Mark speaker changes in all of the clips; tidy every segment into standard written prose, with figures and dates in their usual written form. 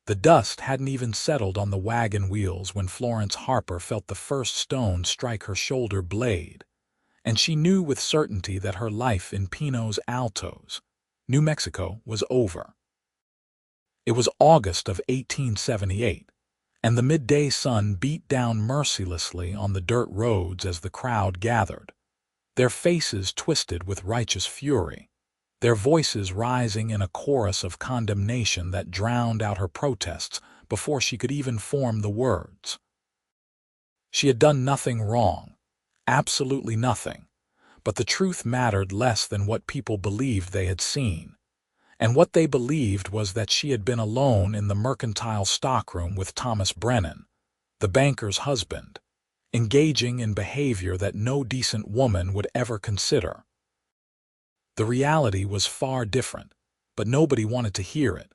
Speaker 1: The dust hadn't even settled on the wagon wheels when Florence Harper felt the first stone strike her shoulder blade, and she knew with certainty that her life in Pinos Altos, New Mexico, was over. It was August of 1878, and the midday sun beat down mercilessly on the dirt roads as the crowd gathered, their faces twisted with righteous fury, their voices rising in a chorus of condemnation that drowned out her protests before she could even form the words. She had done nothing wrong, absolutely nothing, but the truth mattered less than what people believed they had seen. And what they believed was that she had been alone in the mercantile stockroom with Thomas Brennan, the banker's husband, engaging in behavior that no decent woman would ever consider. The reality was far different, but nobody wanted to hear it.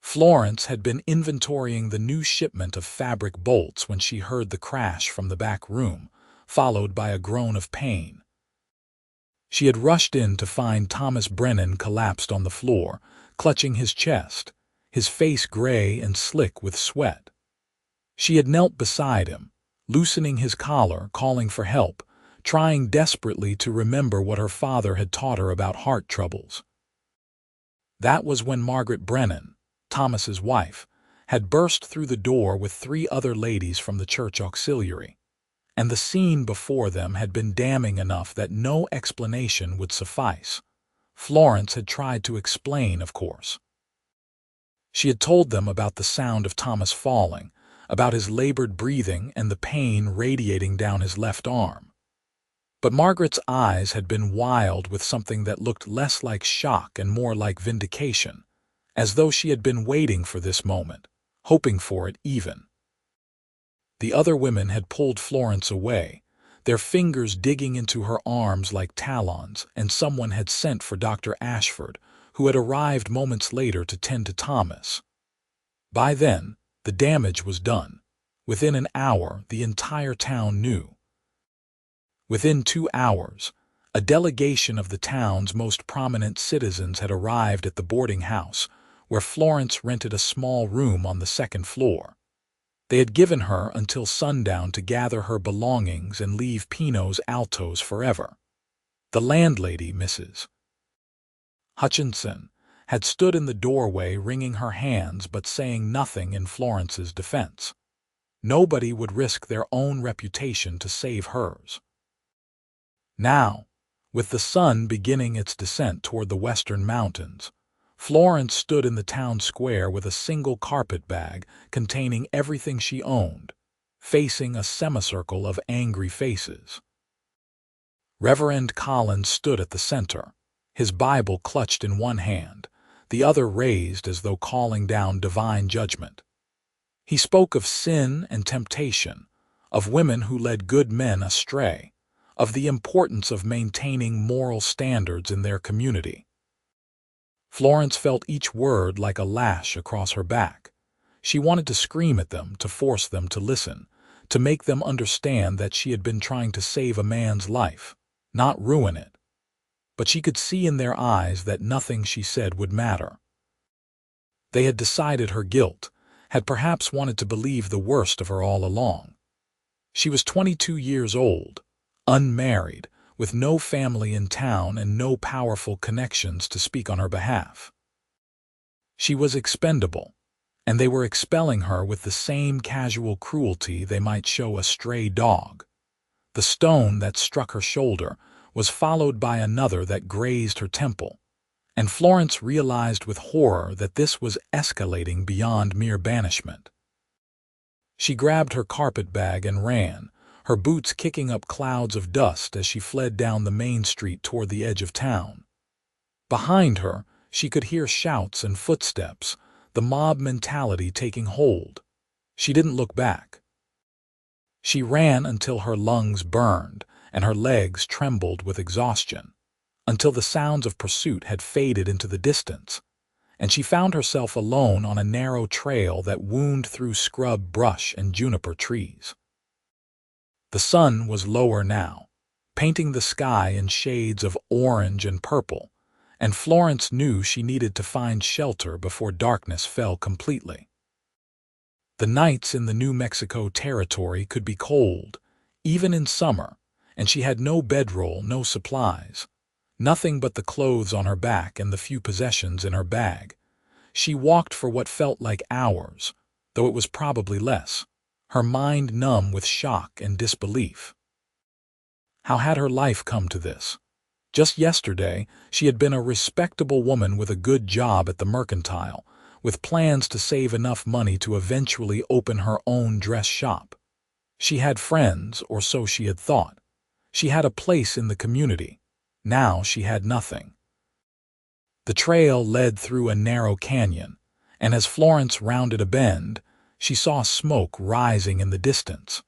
Speaker 1: Florence had been inventorying the new shipment of fabric bolts when she heard the crash from the back room, followed by a groan of pain. She had rushed in to find Thomas Brennan collapsed on the floor, clutching his chest, his face gray and slick with sweat. She had knelt beside him, loosening his collar, calling for help, trying desperately to remember what her father had taught her about heart troubles. That was when Margaret Brennan, Thomas's wife, had burst through the door with 3 other ladies from the church auxiliary, and the scene before them had been damning enough that no explanation would suffice. Florence had tried to explain, of course. She had told them about the sound of Thomas falling, about his labored breathing and the pain radiating down his left arm. But Margaret's eyes had been wild with something that looked less like shock and more like vindication, as though she had been waiting for this moment, hoping for it even. The other women had pulled Florence away, their fingers digging into her arms like talons, and someone had sent for Dr. Ashford, who had arrived moments later to tend to Thomas. By then, the damage was done. Within an hour, the entire town knew. Within 2 hours, a delegation of the town's most prominent citizens had arrived at the boarding house, where Florence rented a small room on the 2nd floor. They had given her until sundown to gather her belongings and leave Pinos Altos forever. The landlady, Mrs. Hutchinson, had stood in the doorway wringing her hands but saying nothing in Florence's defense. Nobody would risk their own reputation to save hers. Now, with the sun beginning its descent toward the western mountains, Florence stood in the town square with a single carpet bag containing everything she owned, facing a semicircle of angry faces. Reverend Collins stood at the center, his Bible clutched in one hand, the other raised as though calling down divine judgment. He spoke of sin and temptation, of women who led good men astray, of the importance of maintaining moral standards in their community. Florence felt each word like a lash across her back. She wanted to scream at them, to force them to listen, to make them understand that she had been trying to save a man's life, not ruin it. But she could see in their eyes that nothing she said would matter. They had decided her guilt, had perhaps wanted to believe the worst of her all along. She was 22 years old, unmarried, with no family in town and no powerful connections to speak on her behalf. She was expendable, and they were expelling her with the same casual cruelty they might show a stray dog. The stone that struck her shoulder was followed by another that grazed her temple, and Florence realized with horror that this was escalating beyond mere banishment. She grabbed her carpet bag and ran, her boots kicking up clouds of dust as she fled down the main street toward the edge of town. Behind her, she could hear shouts and footsteps, the mob mentality taking hold. She didn't look back. She ran until her lungs burned and her legs trembled with exhaustion, until the sounds of pursuit had faded into the distance, and she found herself alone on a narrow trail that wound through scrub brush and juniper trees. The sun was lower now, painting the sky in shades of orange and purple, and Florence knew she needed to find shelter before darkness fell completely. The nights in the New Mexico territory could be cold, even in summer, and she had no bedroll, no supplies. Nothing but the clothes on her back and the few possessions in her bag. She walked for what felt like hours, though it was probably less, her mind numb with shock and disbelief. How had her life come to this? Just yesterday, she had been a respectable woman with a good job at the mercantile, with plans to save enough money to eventually open her own dress shop. She had friends, or so she had thought. She had a place in the community. Now she had nothing. The trail led through a narrow canyon, and as Florence rounded a bend, she saw smoke rising in the distance.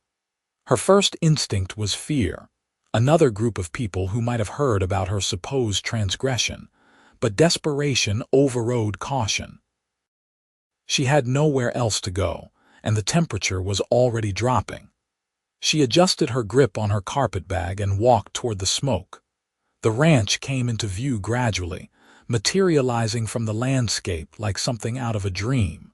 Speaker 1: Her first instinct was fear, another group of people who might have heard about her supposed transgression, but desperation overrode caution. She had nowhere else to go, and the temperature was already dropping. She adjusted her grip on her carpetbag and walked toward the smoke. The ranch came into view gradually, materializing from the landscape like something out of a dream.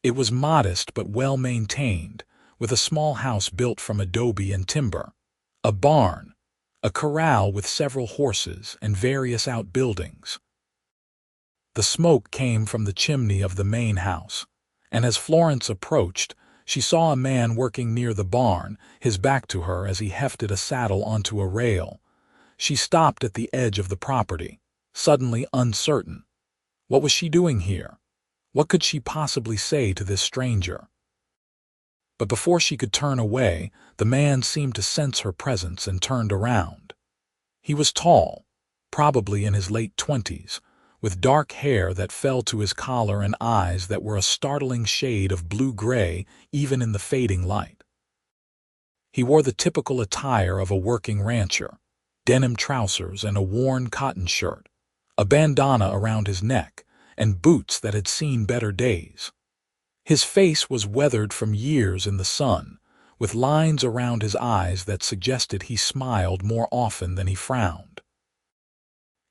Speaker 1: It was modest but well-maintained, with a small house built from adobe and timber, a barn, a corral with several horses, and various outbuildings. The smoke came from the chimney of the main house, and as Florence approached, she saw a man working near the barn, his back to her as he hefted a saddle onto a rail. She stopped at the edge of the property, suddenly uncertain. What was she doing here? What could she possibly say to this stranger? But before she could turn away, the man seemed to sense her presence and turned around. He was tall, probably in his late 20s, with dark hair that fell to his collar and eyes that were a startling shade of blue-gray even in the fading light. He wore the typical attire of a working rancher, denim trousers and a worn cotton shirt, a bandana around his neck, and boots that had seen better days. His face was weathered from years in the sun, with lines around his eyes that suggested he smiled more often than he frowned.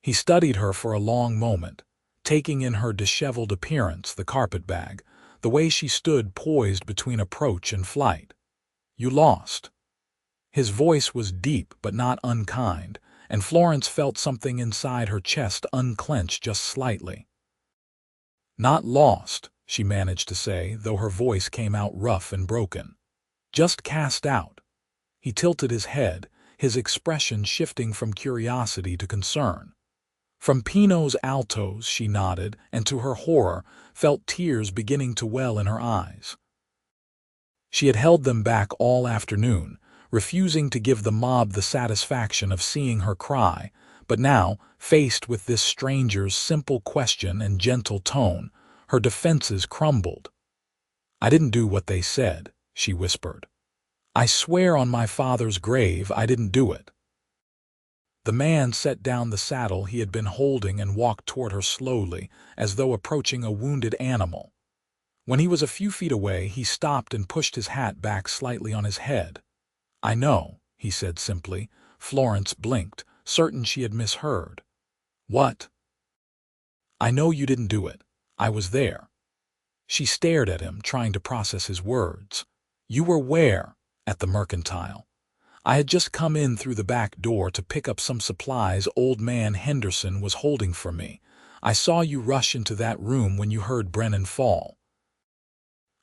Speaker 1: He studied her for a long moment, taking in her disheveled appearance, the carpetbag, the way she stood poised between approach and flight. "You lost." His voice was deep but not unkind, and Florence felt something inside her chest unclench just slightly. "Not lost," she managed to say, though her voice came out rough and broken. "Just cast out." He tilted his head, his expression shifting from curiosity to concern. From Pinot's altos, she nodded, and to her horror, felt tears beginning to well in her eyes. She had held them back all afternoon, refusing to give the mob the satisfaction of seeing her cry, but now, faced with this stranger's simple question and gentle tone, her defenses crumbled. "I didn't do what they said," she whispered. "I swear on my father's grave I didn't do it." The man set down the saddle he had been holding and walked toward her slowly, as though approaching a wounded animal. When he was a few feet away, he stopped and pushed his hat back slightly on his head. "I know," he said simply. Florence blinked, certain she had misheard. "What?" "I know you didn't do it. I was there." She stared at him, trying to process his words. "You were where?" "At the mercantile. I had just come in through the back door to pick up some supplies old man Henderson was holding for me. I saw you rush into that room when you heard Brennan fall."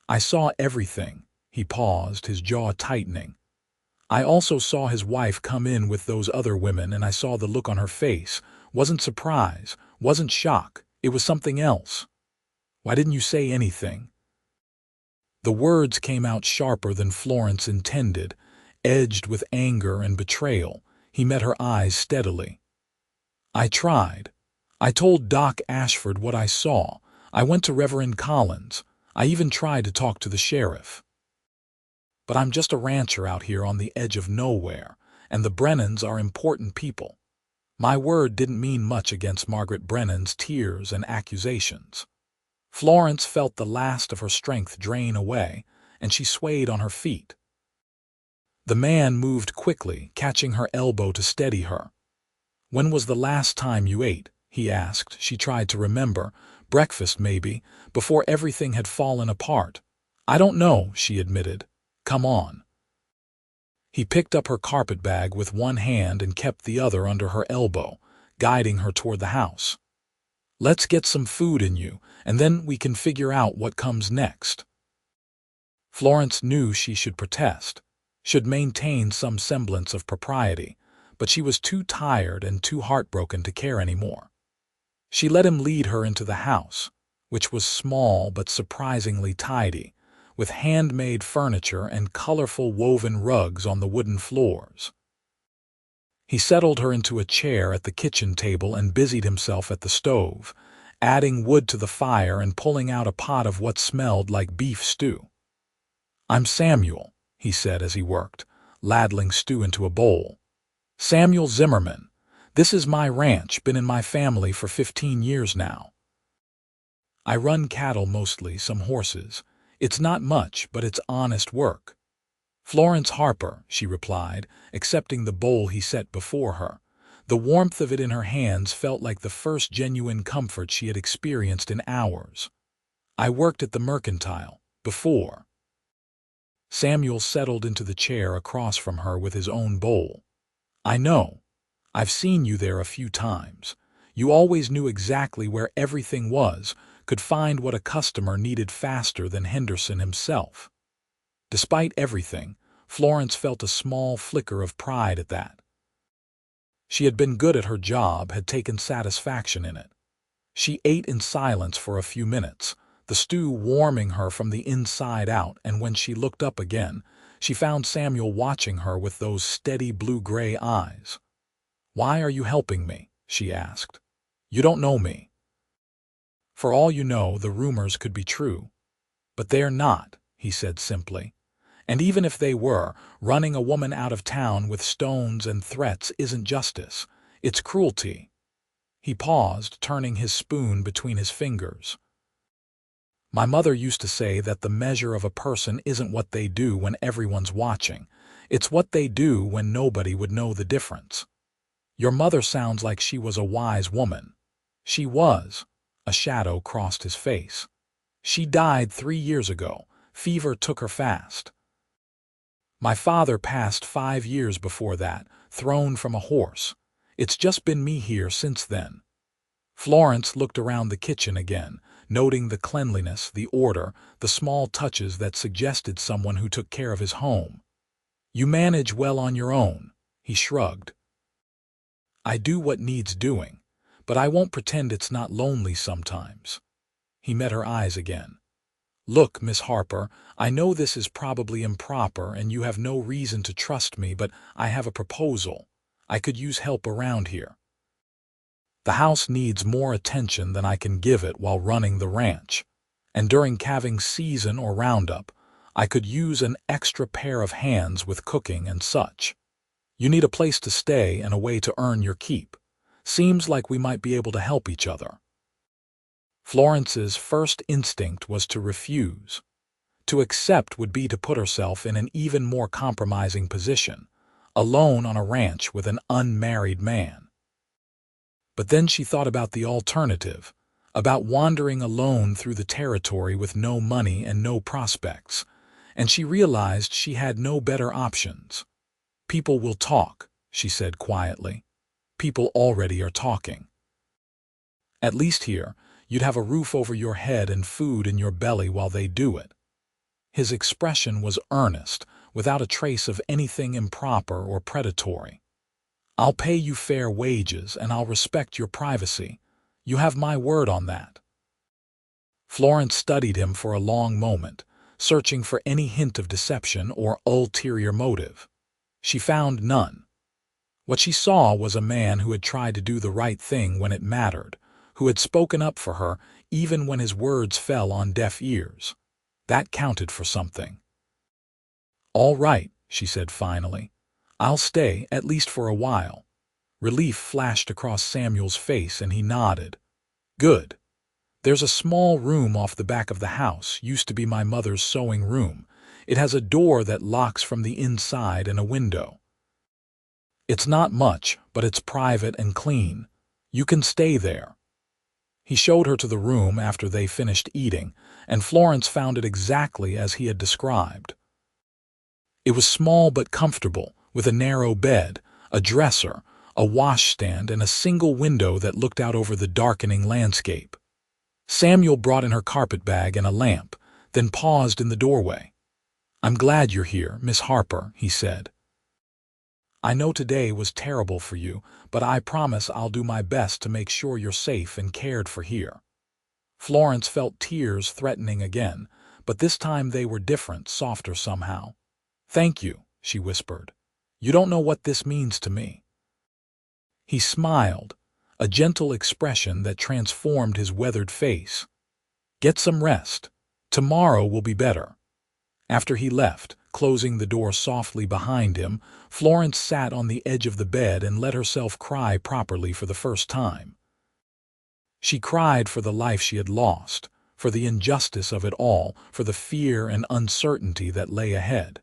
Speaker 1: "I saw everything." He paused, his jaw tightening. "I also saw his wife come in with those other women, and I saw the look on her face. Wasn't surprise, wasn't shock, it was something else." "Why didn't you say anything?" The words came out sharper than Florence intended, edged with anger and betrayal. He met her eyes steadily. "I tried. I told Doc Ashford what I saw. I went to Reverend Collins. I even tried to talk to the sheriff. But I'm just a rancher out here on the edge of nowhere, and the Brennans are important people. My word didn't mean much against Margaret Brennan's tears and accusations." Florence felt the last of her strength drain away, and she swayed on her feet. The man moved quickly, catching her elbow to steady her. "When was the last time you ate?" he asked. She tried to remember. Breakfast, maybe, before everything had fallen apart. I don't know, she admitted. Come on. He picked up her carpet bag with one hand and kept the other under her elbow, guiding her toward the house. Let's get some food in you, and then we can figure out what comes next. Florence knew she should protest, should maintain some semblance of propriety, but she was too tired and too heartbroken to care anymore. She let him lead her into the house, which was small but surprisingly tidy, with handmade furniture and colorful woven rugs on the wooden floors. He settled her into a chair at the kitchen table and busied himself at the stove, adding wood to the fire and pulling out a pot of what smelled like beef stew. I'm Samuel, he said as he worked, ladling stew into a bowl. Samuel Zimmerman. This is my ranch, been in my family for 15 years now. I run cattle mostly, some horses. It's not much, but it's honest work. Florence Harper, she replied, accepting the bowl he set before her. The warmth of it in her hands felt like the first genuine comfort she had experienced in hours. I worked at the mercantile, before. Samuel settled into the chair across from her with his own bowl. I know. I've seen you there a few times. You always knew exactly where everything was, could find what a customer needed faster than Henderson himself. Despite everything, Florence felt a small flicker of pride at that. She had been good at her job, had taken satisfaction in it. She ate in silence for a few minutes, the stew warming her from the inside out, and when she looked up again, she found Samuel watching her with those steady blue-gray eyes. "Why are you helping me?" she asked. "You don't know me." "For all you know, the rumors could be true." "But they're not," he said simply. "And even if they were, running a woman out of town with stones and threats isn't justice. It's cruelty." He paused, turning his spoon between his fingers. "My mother used to say that the measure of a person isn't what they do when everyone's watching. It's what they do when nobody would know the difference. Your mother sounds like she was a wise woman." "She was." A shadow crossed his face. "She died 3 years ago. Fever took her fast. My father passed 5 years before that, thrown from a horse. It's just been me here since then." Florence looked around the kitchen again, noting the cleanliness, the order, the small touches that suggested someone who took care of his home. "You manage well on your own," he shrugged. "I do what needs doing, but I won't pretend it's not lonely sometimes." He met her eyes again. "Look, Miss Harper, I know this is probably improper and you have no reason to trust me, but I have a proposal. I could use help around here. The house needs more attention than I can give it while running the ranch, and during calving season or roundup, I could use an extra pair of hands with cooking and such. You need a place to stay and a way to earn your keep. Seems like we might be able to help each other." Florence's first instinct was to refuse. To accept would be to put herself in an even more compromising position, alone on a ranch with an unmarried man. But then she thought about the alternative, about wandering alone through the territory with no money and no prospects, and she realized she had no better options. "People will talk," she said quietly. "People already are talking. At least here, you'd have a roof over your head and food in your belly while they do it." His expression was earnest, without a trace of anything improper or predatory. "I'll pay you fair wages and I'll respect your privacy. You have my word on that." Florence studied him for a long moment, searching for any hint of deception or ulterior motive. She found none. What she saw was a man who had tried to do the right thing when it mattered, who had spoken up for her even when his words fell on deaf ears. That counted for something. "All right," she said finally. "I'll stay, at least for a while." Relief flashed across Samuel's face and he nodded. "Good. There's a small room off the back of the house, used to be my mother's sewing room. It has a door that locks from the inside and a window. It's not much, but it's private and clean. You can stay there." He showed her to the room after they finished eating, and Florence found it exactly as he had described. It was small but comfortable, with a narrow bed, a dresser, a washstand, and a single window that looked out over the darkening landscape. Samuel brought in her carpetbag and a lamp, then paused in the doorway. "I'm glad you're here, Miss Harper," he said. "I know today was terrible for you, but I promise I'll do my best to make sure you're safe and cared for here." Florence felt tears threatening again, but this time they were different, softer somehow. "Thank you," she whispered. "You don't know what this means to me." He smiled, a gentle expression that transformed his weathered face. "Get some rest. Tomorrow will be better." After he left, closing the door softly behind him, Florence sat on the edge of the bed and let herself cry properly for the first time. She cried for the life she had lost, for the injustice of it all, for the fear and uncertainty that lay ahead.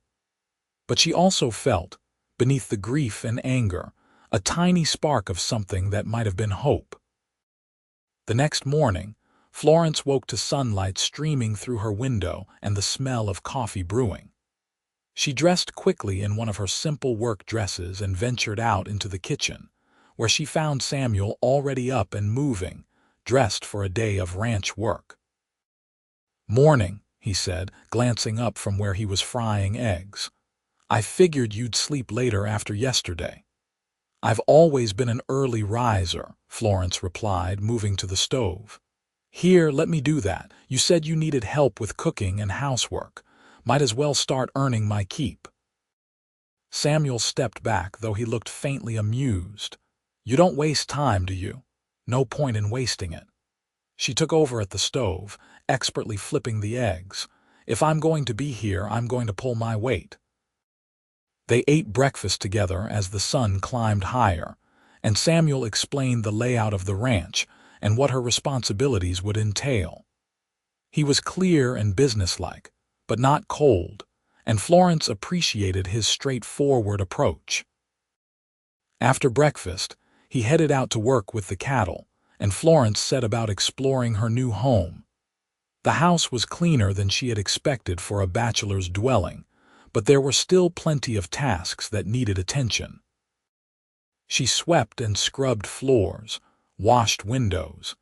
Speaker 1: But she also felt, beneath the grief and anger, a tiny spark of something that might have been hope. The next morning, Florence woke to sunlight streaming through her window and the smell of coffee brewing. She dressed quickly in one of her simple work dresses and ventured out into the kitchen, where she found Samuel already up and moving, dressed for a day of ranch work. "Morning," he said, glancing up from where he was frying eggs. "I figured you'd sleep later after yesterday." "I've always been an early riser," Florence replied, moving to the stove. "Here, let me do that. You said you needed help with cooking and housework. Might as well start earning my keep." Samuel stepped back, though he looked faintly amused. "You don't waste time, do you? No point in wasting it." She took over at the stove, expertly flipping the eggs. "If I'm going to be here, I'm going to pull my weight." They ate breakfast together as the sun climbed higher, and Samuel explained the layout of the ranch and what her responsibilities would entail. He was clear and businesslike, but not cold, and Florence appreciated his straightforward approach. After breakfast, he headed out to work with the cattle, and Florence set about exploring her new home. The house was cleaner than she had expected for a bachelor's dwelling, but there were still plenty of tasks that needed attention. She swept and scrubbed floors, washed windows,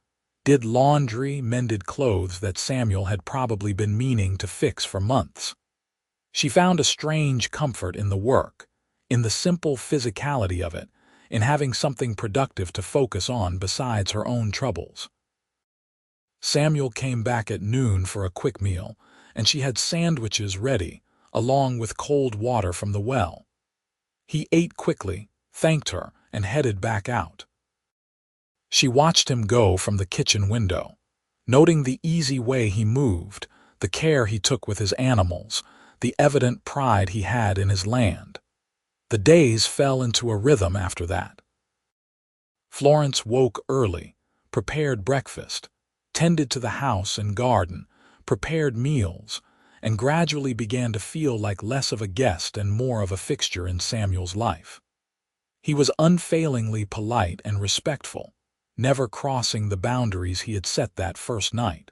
Speaker 1: did laundry, mended clothes that Samuel had probably been meaning to fix for months. She found a strange comfort in the work, in the simple physicality of it, in having something productive to focus on besides her own troubles. Samuel came back at noon for a quick meal, and she had sandwiches ready, along with cold water from the well. He ate quickly, thanked her, and headed back out. She watched him go from the kitchen window, noting the easy way he moved, the care he took with his animals, the evident pride he had in his land. The days fell into a rhythm after that. Florence woke early, prepared breakfast, tended to the house and garden, prepared meals, and gradually began to feel like less of a guest and more of a fixture in Samuel's life. He was unfailingly polite and respectful, never crossing the boundaries he had set that first night.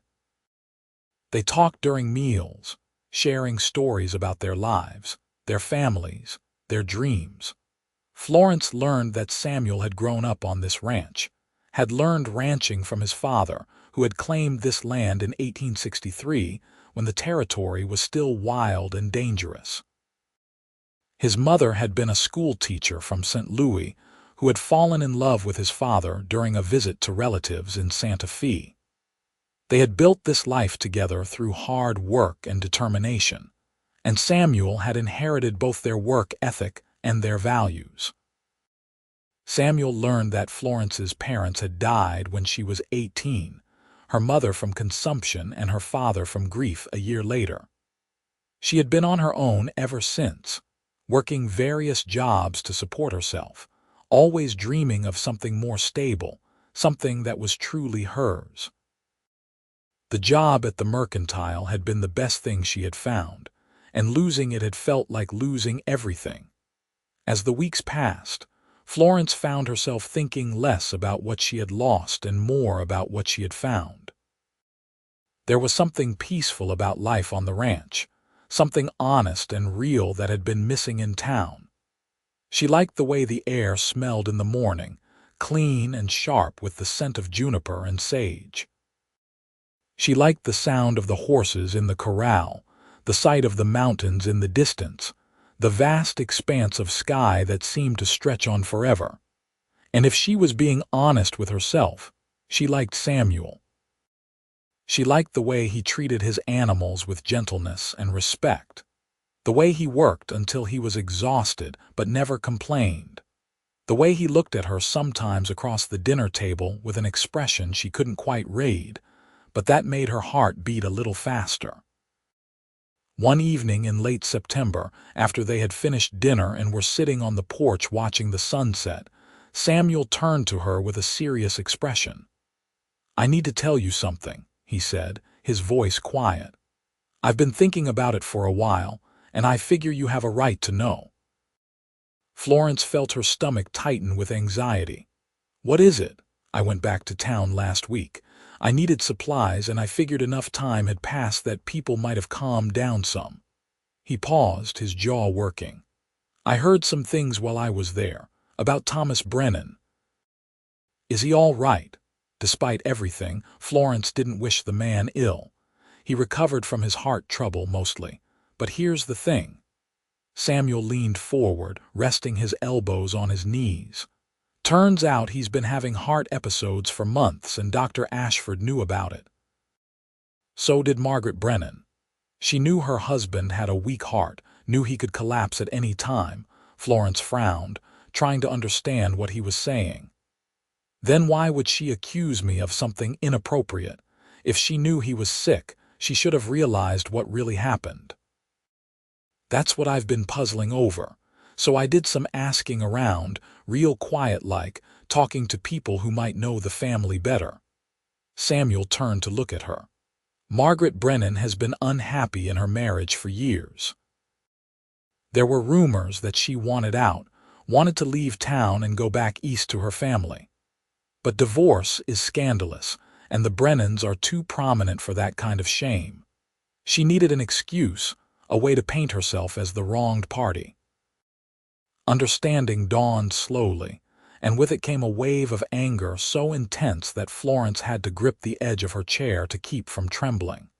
Speaker 1: They talked during meals, sharing stories about their lives, their families, their dreams. Florence learned that Samuel had grown up on this ranch, had learned ranching from his father, who had claimed this land in 1863 when the territory was still wild and dangerous. His mother had been a school teacher from St. Louis who had fallen in love with his father during a visit to relatives in Santa Fe. They had built this life together through hard work and determination, and Samuel had inherited both their work ethic and their values. Samuel learned that Florence's parents had died when she was 18, her mother from consumption and her father from grief a year later. She had been on her own ever since, working various jobs to support herself, always dreaming of something more stable, something that was truly hers. The job at the mercantile had been the best thing she had found, and losing it had felt like losing everything. As the weeks passed, Florence found herself thinking less about what she had lost and more about what she had found. There was something peaceful about life on the ranch, something honest and real that had been missing in town. She liked the way the air smelled in the morning, clean and sharp with the scent of juniper and sage. She liked the sound of the horses in the corral, the sight of the mountains in the distance, the vast expanse of sky that seemed to stretch on forever. And if she was being honest with herself, she liked Samuel. She liked the way he treated his animals with gentleness and respect, the way he worked until he was exhausted but never complained, the way he looked at her sometimes across the dinner table with an expression she couldn't quite read, but that made her heart beat a little faster. One evening in late September, after they had finished dinner and were sitting on the porch watching the sunset, Samuel turned to her with a serious expression. "I need to tell you something," he said, his voice quiet. "I've been thinking about it for a while, and I figure you have a right to know." Florence felt her stomach tighten with anxiety. "What is it?" "I went back to town last week. I needed supplies, and I figured enough time had passed that people might have calmed down some." He paused, his jaw working. "I heard some things while I was there, about Thomas Brennan." "Is he all right?" Despite everything, Florence didn't wish the man ill. He recovered from his heart trouble mostly. But here's the thing. Samuel leaned forward, resting his elbows on his knees. "Turns out he's been having heart episodes for months, and Dr. Ashford knew about it." So did Margaret Brennan. She knew her husband had a weak heart, knew he could collapse at any time. Florence frowned, trying to understand what he was saying. Then why would she accuse me of something inappropriate? If she knew he was sick, she should have realized what really happened. "That's what I've been puzzling over. So I did some asking around, real quiet-like, talking to people who might know the family better." Samuel turned to look at her. "Margaret Brennan has been unhappy in her marriage for years. There were rumors that she wanted out, wanted to leave town and go back east to her family. But divorce is scandalous, and the Brennans are too prominent for that kind of shame. She needed an excuse, a way to paint herself as the wronged party." Understanding dawned slowly, and with it came a wave of anger so intense that Florence had to grip the edge of her chair to keep from trembling.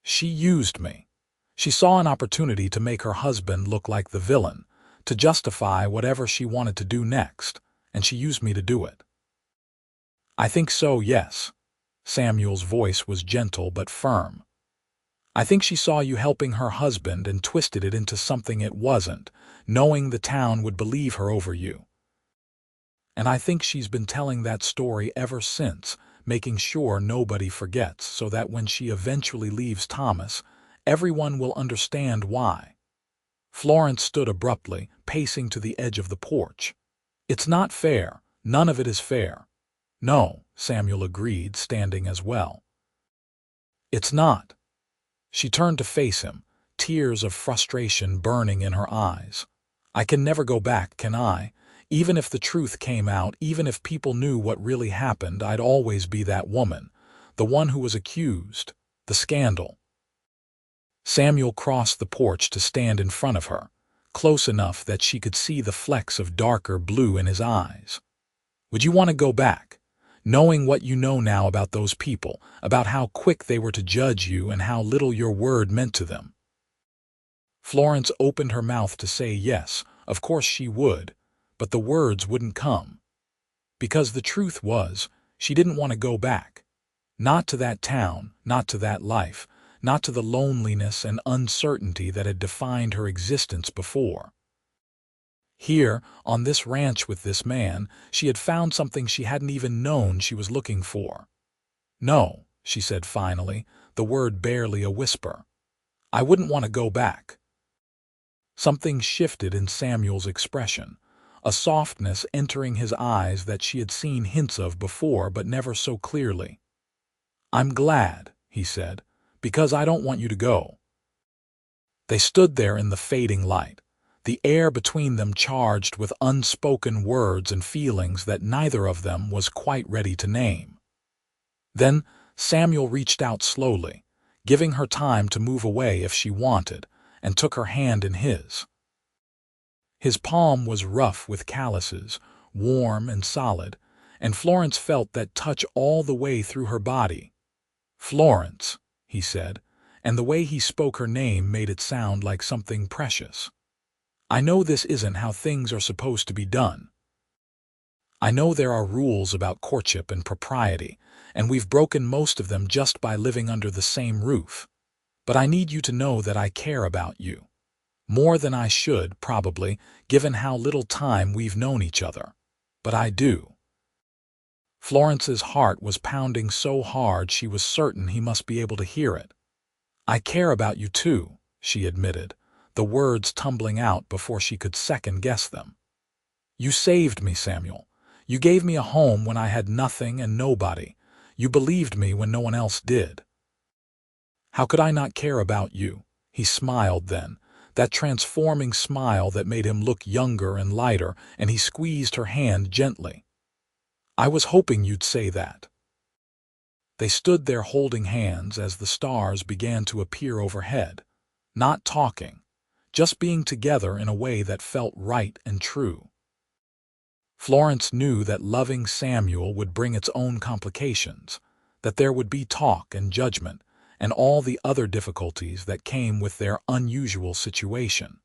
Speaker 1: "She used me." She saw an opportunity to make her husband look like the villain, to justify whatever she wanted to do next, and she used me to do it. "I think so, yes." Samuel's voice was gentle but firm. "I think she saw you helping her husband and twisted it into something it wasn't, knowing the town would believe her over you. And I think she's been telling that story ever since, making sure nobody forgets so that when she eventually leaves Thomas, everyone will understand why." Florence stood abruptly, pacing to the edge of the porch. "It's not fair. None of it is fair." "No," Samuel agreed, standing as well. "It's not." She turned to face him, tears of frustration burning in her eyes. "I can never go back, can I? Even if the truth came out, even if people knew what really happened, I'd always be that woman, the one who was accused, the scandal." Samuel crossed the porch to stand in front of her, close enough that she could see the flecks of darker blue in his eyes. "Would you want to go back? Knowing what you know now about those people, about how quick they were to judge you and how little your word meant to them?" Florence opened her mouth to say yes, of course she would, but the words wouldn't come. Because the truth was, she didn't want to go back. Not to that town, not to that life, not to the loneliness and uncertainty that had defined her existence before. Here, on this ranch with this man, she had found something she hadn't even known she was looking for. "No," she said finally, the word barely a whisper. "I wouldn't want to go back." Something shifted in Samuel's expression, a softness entering his eyes that she had seen hints of before but never so clearly. "I'm glad," he said, "because I don't want you to go." They stood there in the fading light, the air between them charged with unspoken words and feelings that neither of them was quite ready to name. Then Samuel reached out slowly, giving her time to move away if she wanted, and took her hand in his. His palm was rough with calluses, warm and solid, and Florence felt that touch all the way through her body. "Florence," he said, and the way he spoke her name made it sound like something precious. "I know this isn't how things are supposed to be done. I know there are rules about courtship and propriety, and we've broken most of them just by living under the same roof. But I need you to know that I care about you. More than I should, probably, given how little time we've known each other. But I do." Florence's heart was pounding so hard she was certain he must be able to hear it. "I care about you too," she admitted, the words tumbling out before she could second-guess them. "You saved me, Samuel. You gave me a home when I had nothing and nobody. You believed me when no one else did." "How could I not care about you?" He smiled then, that transforming smile that made him look younger and lighter, and he squeezed her hand gently. "I was hoping you'd say that." They stood there holding hands as the stars began to appear overhead, not talking, just being together in a way that felt right and true. Florence knew that loving Samuel would bring its own complications, that there would be talk and judgment, and all the other difficulties that came with their unusual situation.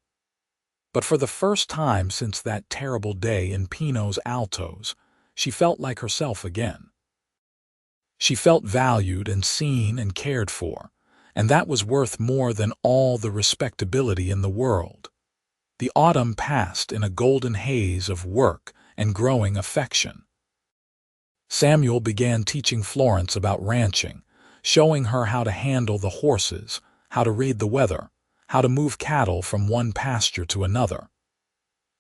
Speaker 1: But for the first time since that terrible day in Pino's Altos, she felt like herself again. She felt valued and seen and cared for, and that was worth more than all the respectability in the world. The autumn passed in a golden haze of work and growing affection. Samuel began teaching Florence about ranching, showing her how to handle the horses, how to read the weather, how to move cattle from one pasture to another.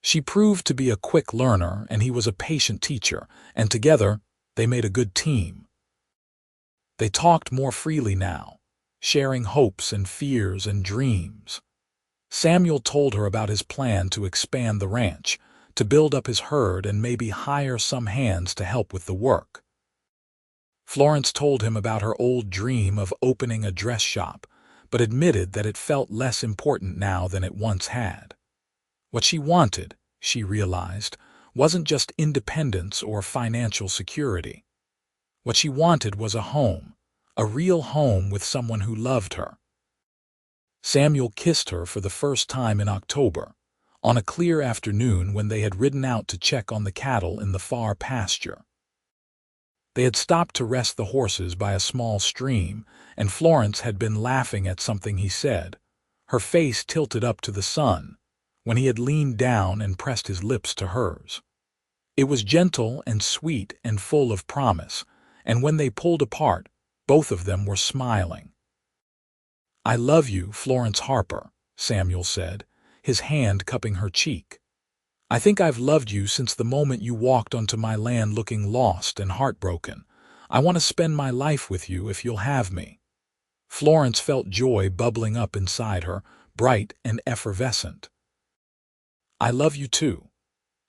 Speaker 1: She proved to be a quick learner, and he was a patient teacher, and together they made a good team. They talked more freely now, sharing hopes and fears and dreams. Samuel told her about his plan to expand the ranch, to build up his herd and maybe hire some hands to help with the work. Florence told him about her old dream of opening a dress shop, but admitted that it felt less important now than it once had. What she wanted, she realized, wasn't just independence or financial security. What she wanted was a home, a real home with someone who loved her. Samuel kissed her for the first time in October, on a clear afternoon when they had ridden out to check on the cattle in the far pasture. They had stopped to rest the horses by a small stream, and Florence had been laughing at something he said, her face tilted up to the sun, when he had leaned down and pressed his lips to hers. It was gentle and sweet and full of promise, and when they pulled apart, both of them were smiling. "I love you, Florence Harper," Samuel said, his hand cupping her cheek. "I think I've loved you since the moment you walked onto my land looking lost and heartbroken. I want to spend my life with you if you'll have me." Florence felt joy bubbling up inside her, bright and effervescent. "I love you too.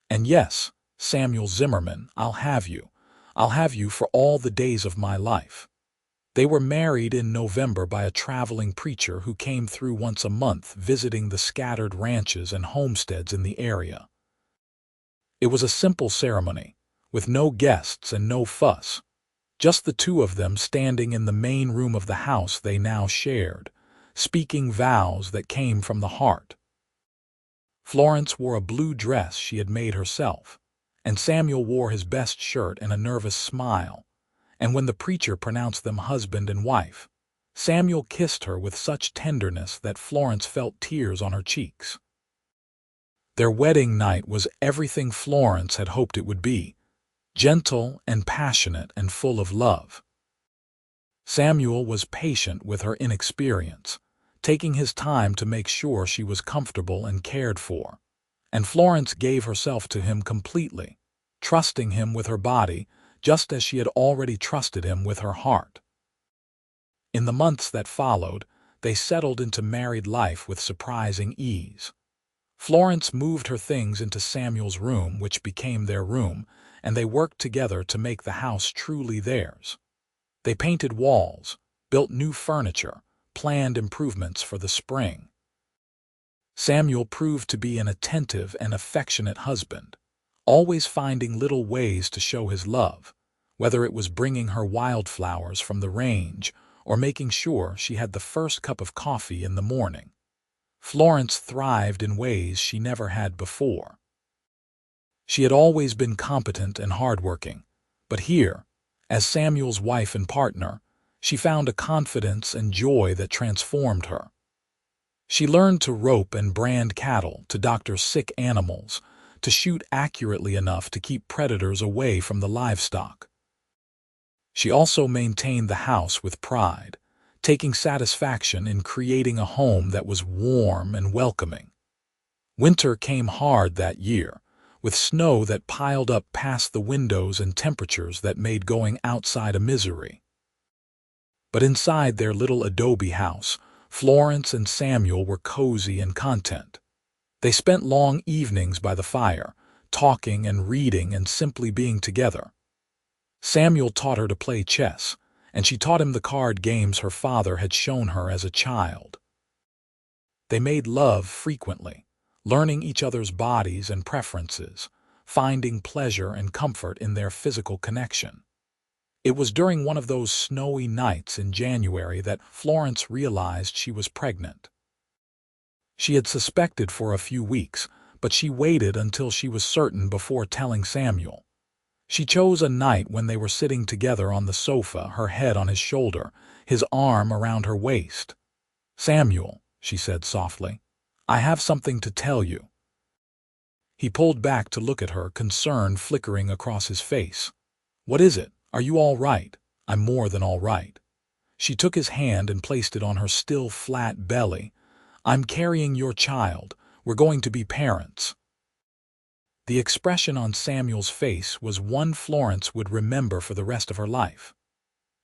Speaker 1: And yes, Samuel Zimmerman, I'll have you. I'll have you for all the days of my life." They were married in November by a traveling preacher who came through once a month visiting the scattered ranches and homesteads in the area. It was a simple ceremony, with no guests and no fuss, just the two of them standing in the main room of the house they now shared, speaking vows that came from the heart. Florence wore a blue dress she had made herself, and Samuel wore his best shirt and a nervous smile, and when the preacher pronounced them husband and wife, Samuel kissed her with such tenderness that Florence felt tears on her cheeks. Their wedding night was everything Florence had hoped it would be, gentle and passionate and full of love. Samuel was patient with her inexperience, taking his time to make sure she was comfortable and cared for, and Florence gave herself to him completely, trusting him with her body just as she had already trusted him with her heart. In the months that followed, they settled into married life with surprising ease. Florence moved her things into Samuel's room, which became their room, and they worked together to make the house truly theirs. They painted walls, built new furniture, planned improvements for the spring. Samuel proved to be an attentive and affectionate husband, always finding little ways to show his love, whether it was bringing her wildflowers from the range or making sure she had the first cup of coffee in the morning. Florence thrived in ways she never had before. She had always been competent and hardworking, but here, as Samuel's wife and partner, she found a confidence and joy that transformed her. She learned to rope and brand cattle, to doctor sick animals, to shoot accurately enough to keep predators away from the livestock. She also maintained the house with pride, taking satisfaction in creating a home that was warm and welcoming. Winter came hard that year, with snow that piled up past the windows and temperatures that made going outside a misery. But inside their little adobe house, Florence and Samuel were cozy and content. They spent long evenings by the fire, talking and reading and simply being together. Samuel taught her to play chess, and she taught him the card games her father had shown her as a child. They made love frequently, learning each other's bodies and preferences, finding pleasure and comfort in their physical connection. It was during one of those snowy nights in January that Florence realized she was pregnant. She had suspected for a few weeks, but she waited until she was certain before telling Samuel. She chose a night when they were sitting together on the sofa, her head on his shoulder, his arm around her waist. "Samuel," she said softly, "I have something to tell you." He pulled back to look at her, concern flickering across his face. "What is it? Are you all right?" "I'm more than all right." She took his hand and placed it on her still flat belly. "I'm carrying your child. We're going to be parents." The expression on Samuel's face was one Florence would remember for the rest of her life.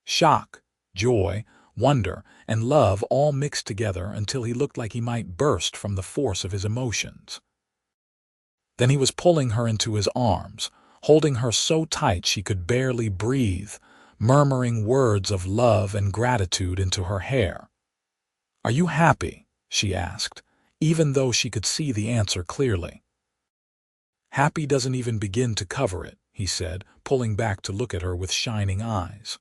Speaker 1: Shock, joy, wonder, and love all mixed together until he looked like he might burst from the force of his emotions. Then he was pulling her into his arms, holding her so tight she could barely breathe, murmuring words of love and gratitude into her hair. "Are you happy?" she asked, even though she could see the answer clearly. "Happy doesn't even begin to cover it," he said, pulling back to look at her with shining eyes.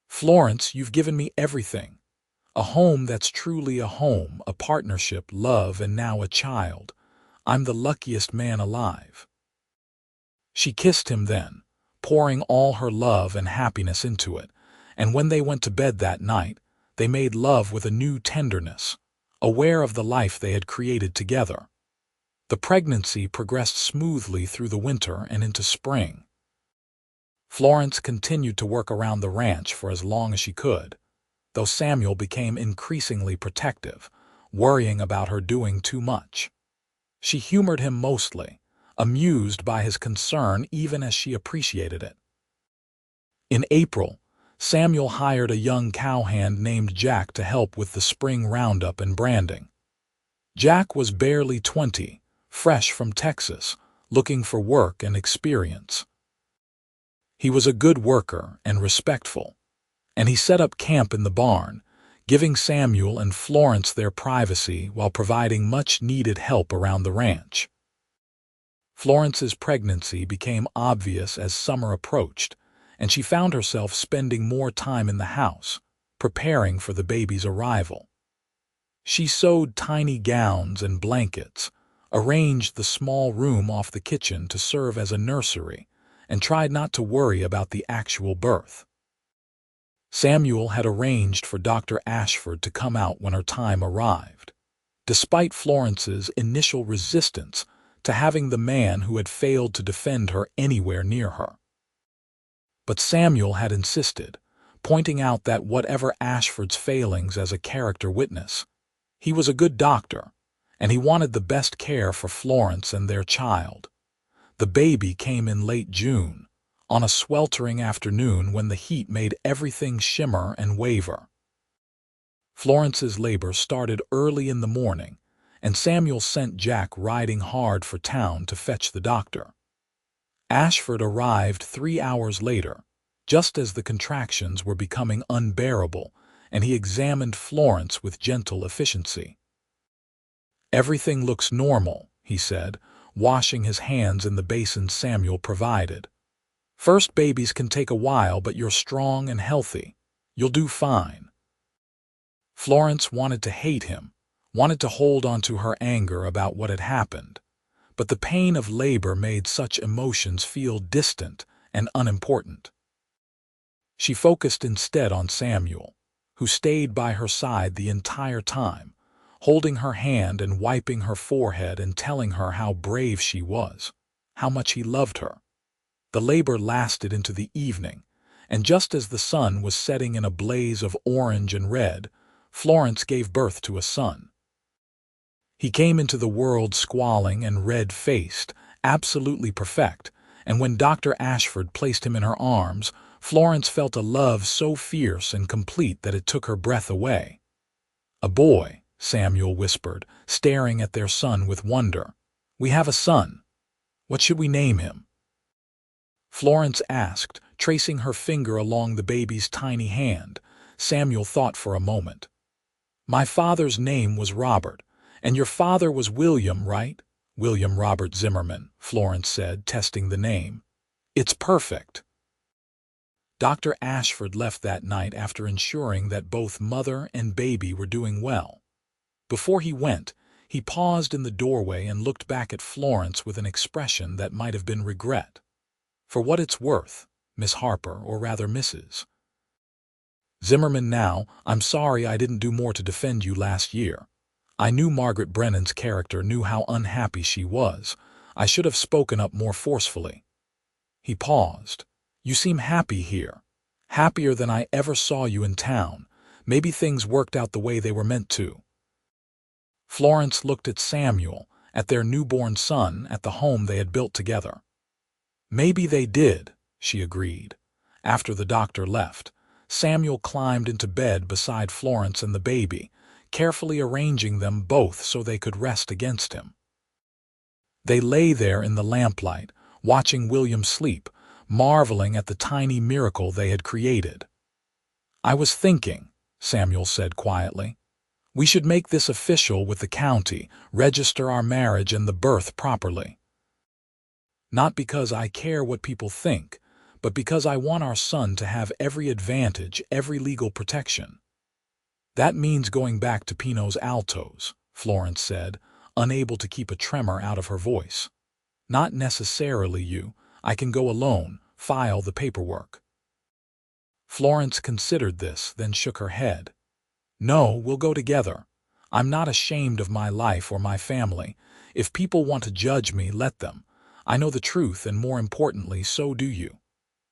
Speaker 1: "Florence, you've given me everything. A home that's truly a home, a partnership, love, and now a child. I'm the luckiest man alive." She kissed him then, pouring all her love and happiness into it, and when they went to bed that night, they made love with a new tenderness, aware of the life they had created together. The pregnancy progressed smoothly through the winter and into spring. Florence continued to work around the ranch for as long as she could, though Samuel became increasingly protective, worrying about her doing too much. She humored him mostly, amused by his concern even as she appreciated it. In April, Samuel hired a young cowhand named Jack to help with the spring roundup and branding. Jack was barely 20, fresh from Texas, looking for work and experience. He was a good worker and respectful, and he set up camp in the barn, giving Samuel and Florence their privacy while providing much-needed help around the ranch. Florence's pregnancy became obvious as summer approached, and she found herself spending more time in the house, preparing for the baby's arrival. She sewed tiny gowns and blankets, arranged the small room off the kitchen to serve as a nursery, and tried not to worry about the actual birth. Samuel had arranged for Dr. Ashford to come out when her time arrived, despite Florence's initial resistance to having the man who had failed to defend her anywhere near her. But Samuel had insisted, pointing out that whatever Ashford's failings as a character witness, he was a good doctor, and he wanted the best care for Florence and their child. The baby came in late June, on a sweltering afternoon when the heat made everything shimmer and waver. Florence's labor started early in the morning, and Samuel sent Jack riding hard for town to fetch the doctor. Ashford arrived 3 hours later, just as the contractions were becoming unbearable, and he examined Florence with gentle efficiency. "Everything looks normal," he said, washing his hands in the basin Samuel provided. "First babies can take a while, but you're strong and healthy. You'll do fine." Florence wanted to hate him, wanted to hold on to her anger about what had happened, but the pain of labor made such emotions feel distant and unimportant. She focused instead on Samuel, who stayed by her side the entire time, holding her hand and wiping her forehead and telling her how brave she was, how much he loved her. The labor lasted into the evening, and just as the sun was setting in a blaze of orange and red, Florence gave birth to a son. He came into the world squalling and red-faced, absolutely perfect, and when Dr. Ashford placed him in her arms, Florence felt a love so fierce and complete that it took her breath away. "A boy," Samuel whispered, staring at their son with wonder. "We have a son. What should we name him?" Florence asked, tracing her finger along the baby's tiny hand. Samuel thought for a moment. "My father's name was Robert, and your father was William, right?" "William Robert Zimmerman," Florence said, testing the name. "It's perfect." Dr. Ashford left that night after ensuring that both mother and baby were doing well. Before he went, he paused in the doorway and looked back at Florence with an expression that might have been regret. "For what it's worth, Miss Harper, or rather Mrs. Zimmerman now, I'm sorry I didn't do more to defend you last year. I knew Margaret Brennan's character, knew how unhappy she was. I should have spoken up more forcefully." He paused. "You seem happy here. Happier than I ever saw you in town. Maybe things worked out the way they were meant to." Florence looked at Samuel, at their newborn son, at the home they had built together. "Maybe they did," she agreed. After the doctor left, Samuel climbed into bed beside Florence and the baby, carefully arranging them both so they could rest against him. They lay there in the lamplight, watching William sleep, marveling at the tiny miracle they had created. "I was thinking," Samuel said quietly, "we should make this official with the county, register our marriage and the birth properly. Not because I care what people think, but because I want our son to have every advantage, every legal protection." "That means going back to Pino's Altos," Florence said, unable to keep a tremor out of her voice. "Not necessarily you. I can go alone, file the paperwork." Florence considered this, then shook her head. "No, we'll go together. I'm not ashamed of my life or my family. If people want to judge me, let them. I know the truth, and more importantly, so do you."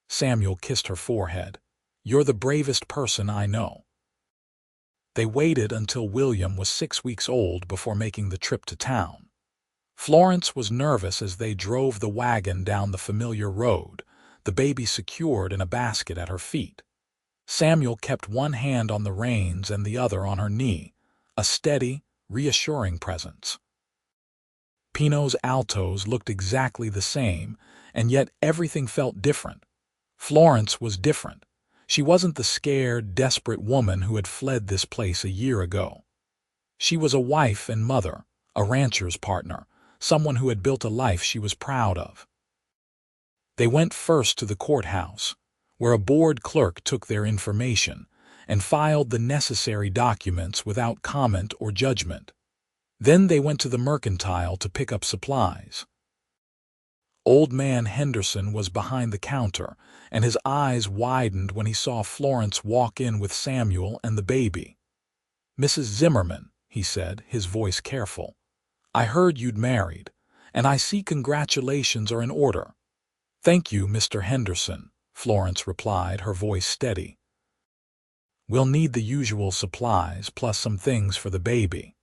Speaker 1: Samuel kissed her forehead. "You're the bravest person I know." They waited until William was 6 weeks old before making the trip to town. Florence was nervous as they drove the wagon down the familiar road, the baby secured in a basket at her feet. Samuel kept one hand on the reins and the other on her knee, a steady, reassuring presence. Pino's Altos looked exactly the same, and yet everything felt different. Florence was different. She wasn't the scared, desperate woman who had fled this place a year ago. She was a wife and mother, a rancher's partner, someone who had built a life she was proud of. They went first to the courthouse, where a bored clerk took their information and filed the necessary documents without comment or judgment. Then they went to the mercantile to pick up supplies. Old man Henderson was behind the counter, and his eyes widened when he saw Florence walk in with Samuel and the baby. "Mrs. Zimmerman," he said, his voice careful, "I heard you'd married, and I see congratulations are in order." "Thank you, Mr. Henderson," Florence replied, her voice steady. "We'll need the usual supplies plus some things for the baby."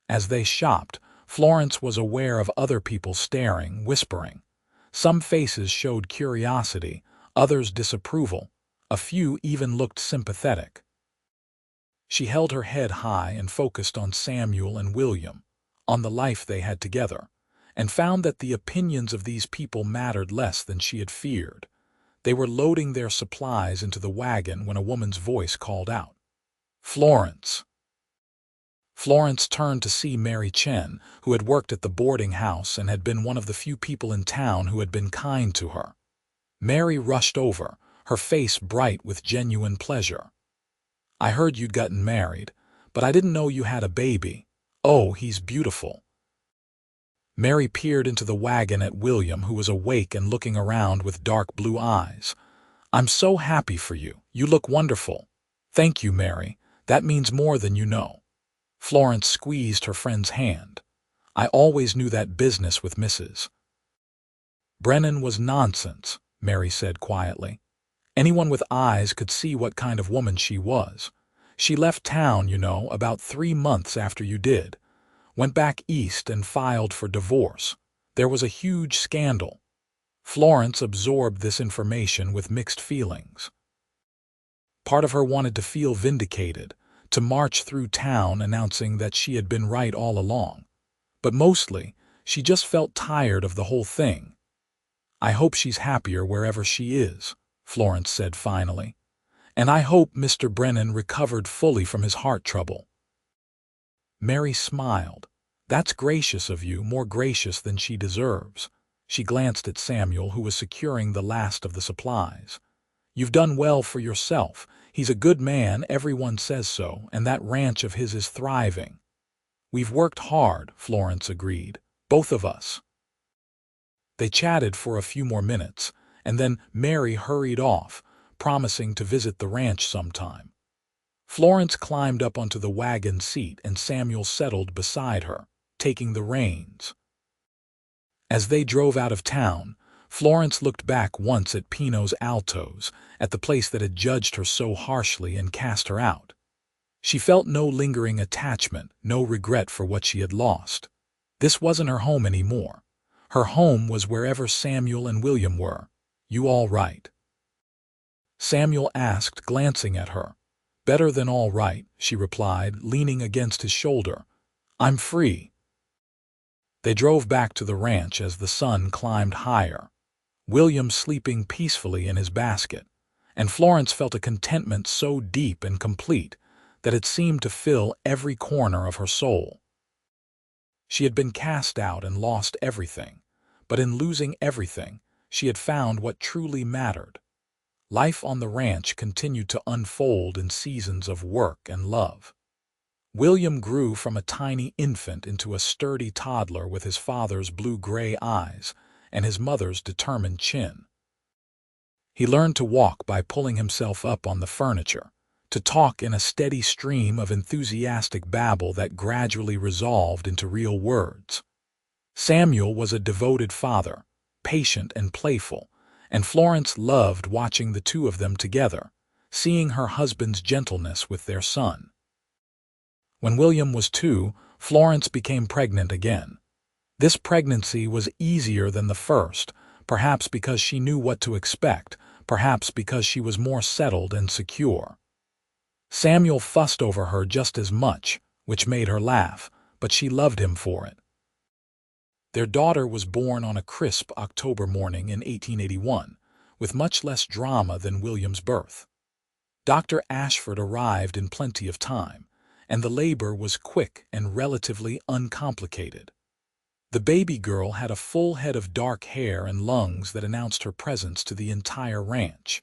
Speaker 1: As they shopped, Florence was aware of other people staring, whispering. Some faces showed curiosity, others disapproval, a few even looked sympathetic. She held her head high and focused on Samuel and William, on the life they had together, and found that the opinions of these people mattered less than she had feared. They were loading their supplies into the wagon when a woman's voice called out, "Florence!" Florence turned to see Mary Chen, who had worked at the boarding house and had been one of the few people in town who had been kind to her. Mary rushed over, her face bright with genuine pleasure. "I heard you'd gotten married, but I didn't know you had a baby. Oh, he's beautiful." Mary peered into the wagon at William, who was awake and looking around with dark blue eyes. "I'm so happy for you. You look wonderful." "Thank you, Mary. That means more than you know." Florence squeezed her friend's hand. "I always knew that business with Mrs. Brennan was nonsense," Mary said quietly. "Anyone with eyes could see what kind of woman she was. She left town, you know, about 3 months after you did. Went back east and filed for divorce. There was a huge scandal." Florence absorbed this information with mixed feelings. Part of her wanted to feel vindicated, to march through town announcing that she had been right all along. But mostly, she just felt tired of the whole thing. "I hope she's happier wherever she is," Florence said finally. "And I hope Mr. Brennan recovered fully from his heart trouble." Mary smiled. "That's gracious of you, more gracious than she deserves." She glanced at Samuel, who was securing the last of the supplies. "You've done well for yourself. He's a good man, everyone says so, and that ranch of his is thriving." "We've worked hard," Florence agreed. "Both of us." They chatted for a few more minutes, and then Mary hurried off, promising to visit the ranch sometime. Florence climbed up onto the wagon seat and Samuel settled beside her, taking the reins. As they drove out of town, Florence looked back once at Pino's altos, at the place that had judged her so harshly and cast her out. She felt no lingering attachment, no regret for what she had lost. This wasn't her home anymore. Her home was wherever Samuel and William were. "You all right?" Samuel asked, glancing at her. "Better than all right," she replied, leaning against his shoulder. "I'm free." They drove back to the ranch as the sun climbed higher, William sleeping peacefully in his basket, and Florence felt a contentment so deep and complete that it seemed to fill every corner of her soul. She had been cast out and lost everything, but in losing everything, she had found what truly mattered. Life on the ranch continued to unfold in seasons of work and love. William grew from a tiny infant into a sturdy toddler with his father's blue-gray eyes and his mother's determined chin. He learned to walk by pulling himself up on the furniture, to talk in a steady stream of enthusiastic babble that gradually resolved into real words. Samuel was a devoted father, patient and playful, and Florence loved watching the two of them together, seeing her husband's gentleness with their son. When William was 2, Florence became pregnant again. This pregnancy was easier than the first, perhaps because she knew what to expect, perhaps because she was more settled and secure. Samuel fussed over her just as much, which made her laugh, but she loved him for it. Their daughter was born on a crisp October morning in 1881, with much less drama than William's birth. Dr. Ashford arrived in plenty of time, and the labor was quick and relatively uncomplicated. The baby girl had a full head of dark hair and lungs that announced her presence to the entire ranch.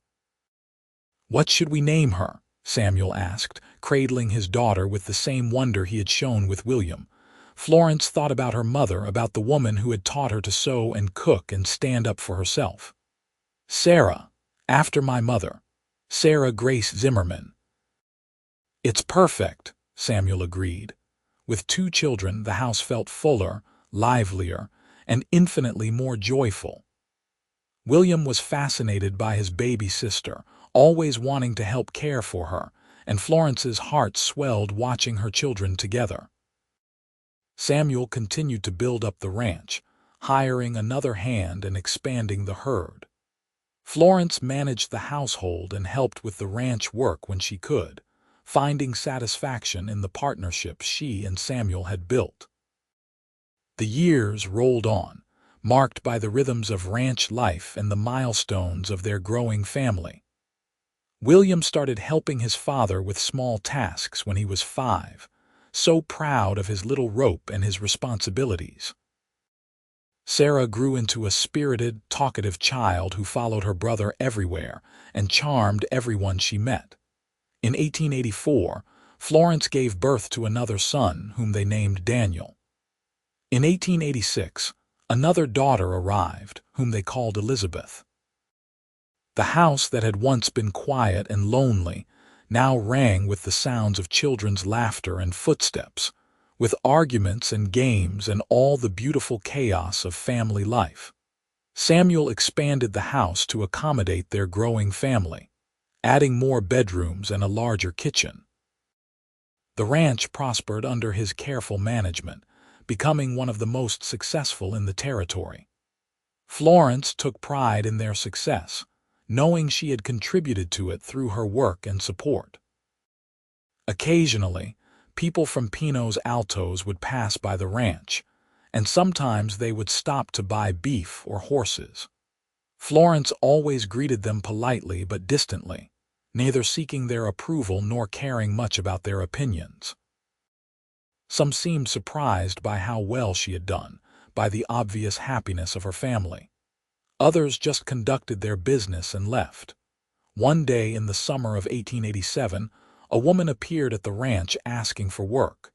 Speaker 1: "What should we name her?" Samuel asked, cradling his daughter with the same wonder he had shown with William. Florence thought about her mother, about the woman who had taught her to sew and cook and stand up for herself. "Sarah, after my mother. Sarah Grace Zimmerman." "It's perfect," Samuel agreed. With 2 children, the house felt fuller, livelier, and infinitely more joyful. William was fascinated by his baby sister, always wanting to help care for her, and Florence's heart swelled watching her children together. Samuel continued to build up the ranch, hiring another hand and expanding the herd. Florence managed the household and helped with the ranch work when she could, finding satisfaction in the partnership she and Samuel had built. The years rolled on, marked by the rhythms of ranch life and the milestones of their growing family. William started helping his father with small tasks when he was 5, so proud of his little rope and his responsibilities. Sarah grew into a spirited, talkative child who followed her brother everywhere and charmed everyone she met. In 1884, Florence gave birth to another son, whom they named Daniel. In 1886, another daughter arrived, whom they called Elizabeth. The house that had once been quiet and lonely now rang with the sounds of children's laughter and footsteps, with arguments and games and all the beautiful chaos of family life. Samuel expanded the house to accommodate their growing family, adding more bedrooms and a larger kitchen. The ranch prospered under his careful management, becoming one of the most successful in the territory. Florence took pride in their success, knowing she had contributed to it through her work and support. Occasionally, people from Pinos Altos would pass by the ranch, and sometimes they would stop to buy beef or horses. Florence always greeted them politely but distantly, neither seeking their approval nor caring much about their opinions. Some seemed surprised by how well she had done, by the obvious happiness of her family. Others just conducted their business and left. One day in the summer of 1887, a woman appeared at the ranch asking for work.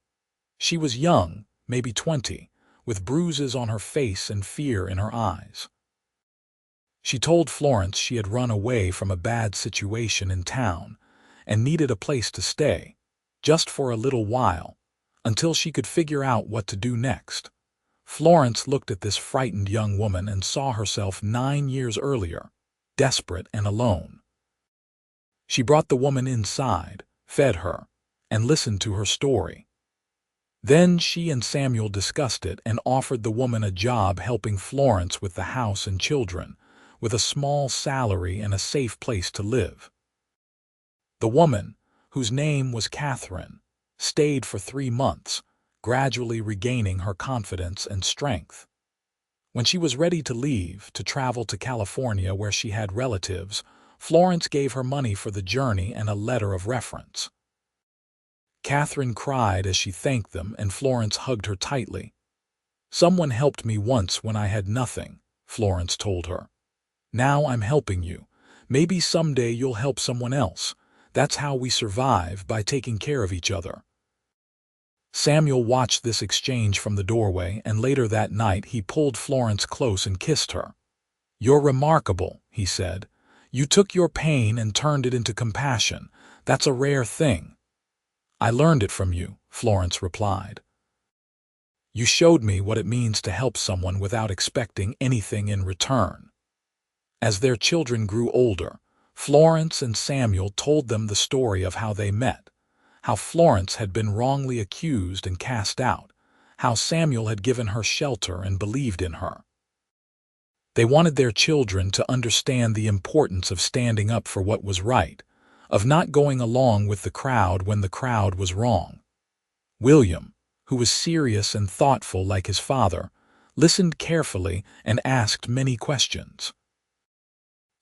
Speaker 1: She was young, maybe 20, with bruises on her face and fear in her eyes. She told Florence she had run away from a bad situation in town and needed a place to stay, just for a little while, until she could figure out what to do next. Florence looked at this frightened young woman and saw herself 9 years earlier, desperate and alone. She brought the woman inside, fed her, and listened to her story. Then she and Samuel discussed it and offered the woman a job helping Florence with the house and children, with a small salary and a safe place to live. The woman, whose name was Catherine, stayed for 3 months, gradually regaining her confidence and strength. When she was ready to leave, to travel to California where she had relatives, Florence gave her money for the journey and a letter of reference. Catherine cried as she thanked them, and Florence hugged her tightly. "Someone helped me once when I had nothing," Florence told her. "Now I'm helping you. Maybe someday you'll help someone else. That's how we survive, by taking care of each other." Samuel watched this exchange from the doorway, and later that night he pulled Florence close and kissed her. "You're remarkable," he said. "You took your pain and turned it into compassion. That's a rare thing." "I learned it from you," Florence replied. "You showed me what it means to help someone without expecting anything in return." As their children grew older, Florence and Samuel told them the story of how they met, how Florence had been wrongly accused and cast out, how Samuel had given her shelter and believed in her. They wanted their children to understand the importance of standing up for what was right, of not going along with the crowd when the crowd was wrong. William, who was serious and thoughtful like his father, listened carefully and asked many questions.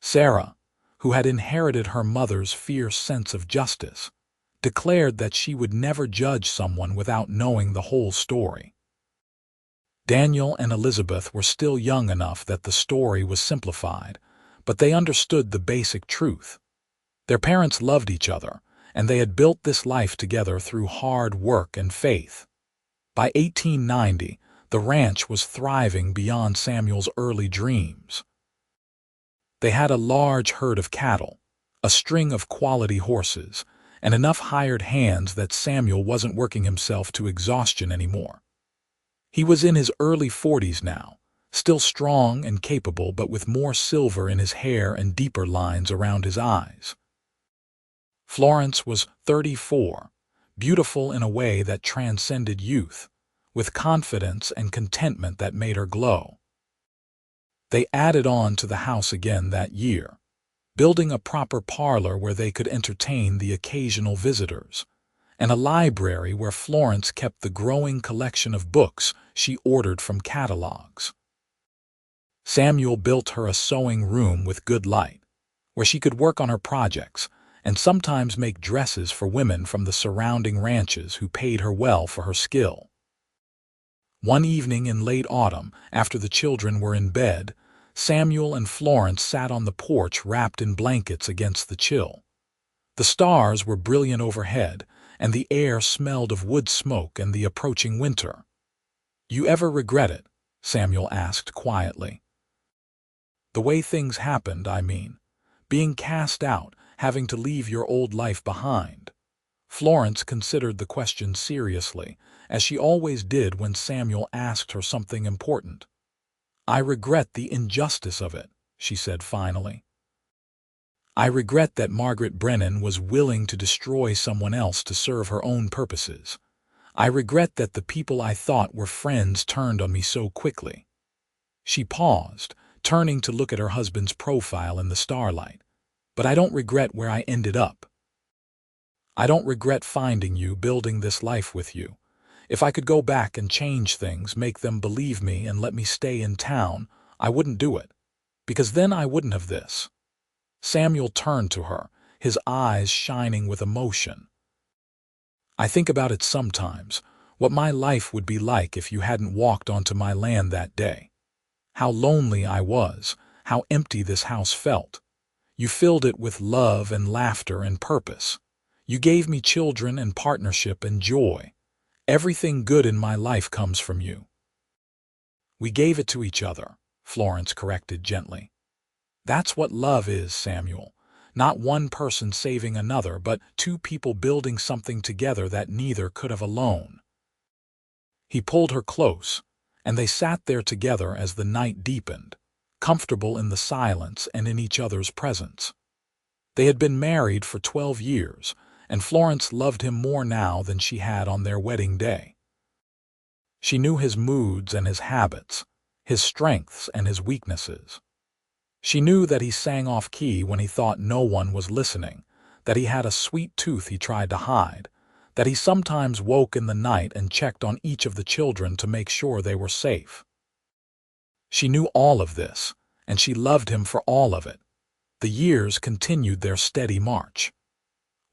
Speaker 1: Sarah, who had inherited her mother's fierce sense of justice, declared that she would never judge someone without knowing the whole story. Daniel and Elizabeth were still young enough that the story was simplified, but they understood the basic truth. Their parents loved each other, and they had built this life together through hard work and faith. By 1890, the ranch was thriving beyond Samuel's early dreams. They had a large herd of cattle, a string of quality horses, and enough hired hands that Samuel wasn't working himself to exhaustion anymore. He was in his early 40s now, still strong and capable, but with more silver in his hair and deeper lines around his eyes. Florence was 34, beautiful in a way that transcended youth, with confidence and contentment that made her glow. They added on to the house again that year, building a proper parlor where they could entertain the occasional visitors, and a library where Florence kept the growing collection of books she ordered from catalogs. Samuel built her a sewing room with good light, where she could work on her projects and sometimes make dresses for women from the surrounding ranches who paid her well for her skill. One evening in late autumn, after the children were in bed, Samuel and Florence sat on the porch wrapped in blankets against the chill. The stars were brilliant overhead, and the air smelled of wood smoke and the approaching winter. "You ever regret it?" Samuel asked quietly. "The way things happened, I mean. Being cast out, having to leave your old life behind." Florence considered the question seriously, as she always did when Samuel asked her something important. "I regret the injustice of it," she said finally. "I regret that Margaret Brennan was willing to destroy someone else to serve her own purposes. I regret that the people I thought were friends turned on me so quickly." She paused, turning to look at her husband's profile in the starlight. "But I don't regret where I ended up. I don't regret finding you, building this life with you. If I could go back and change things, make them believe me and let me stay in town, I wouldn't do it. Because then I wouldn't have this." Samuel turned to her, his eyes shining with emotion. "I think about it sometimes, what my life would be like if you hadn't walked onto my land that day. How lonely I was, how empty this house felt. You filled it with love and laughter and purpose. You gave me children and partnership and joy. Everything good in my life comes from you." "We gave it to each other," Florence corrected gently. "That's what love is, Samuel. Not one person saving another, but two people building something together that neither could have alone." He pulled her close, and they sat there together as the night deepened, comfortable in the silence and in each other's presence. They had been married for 12 years, and Florence loved him more now than she had on their wedding day. She knew his moods and his habits, his strengths and his weaknesses. She knew that he sang off-key when he thought no one was listening, that he had a sweet tooth he tried to hide, that he sometimes woke in the night and checked on each of the children to make sure they were safe. She knew all of this, and she loved him for all of it. The years continued their steady march.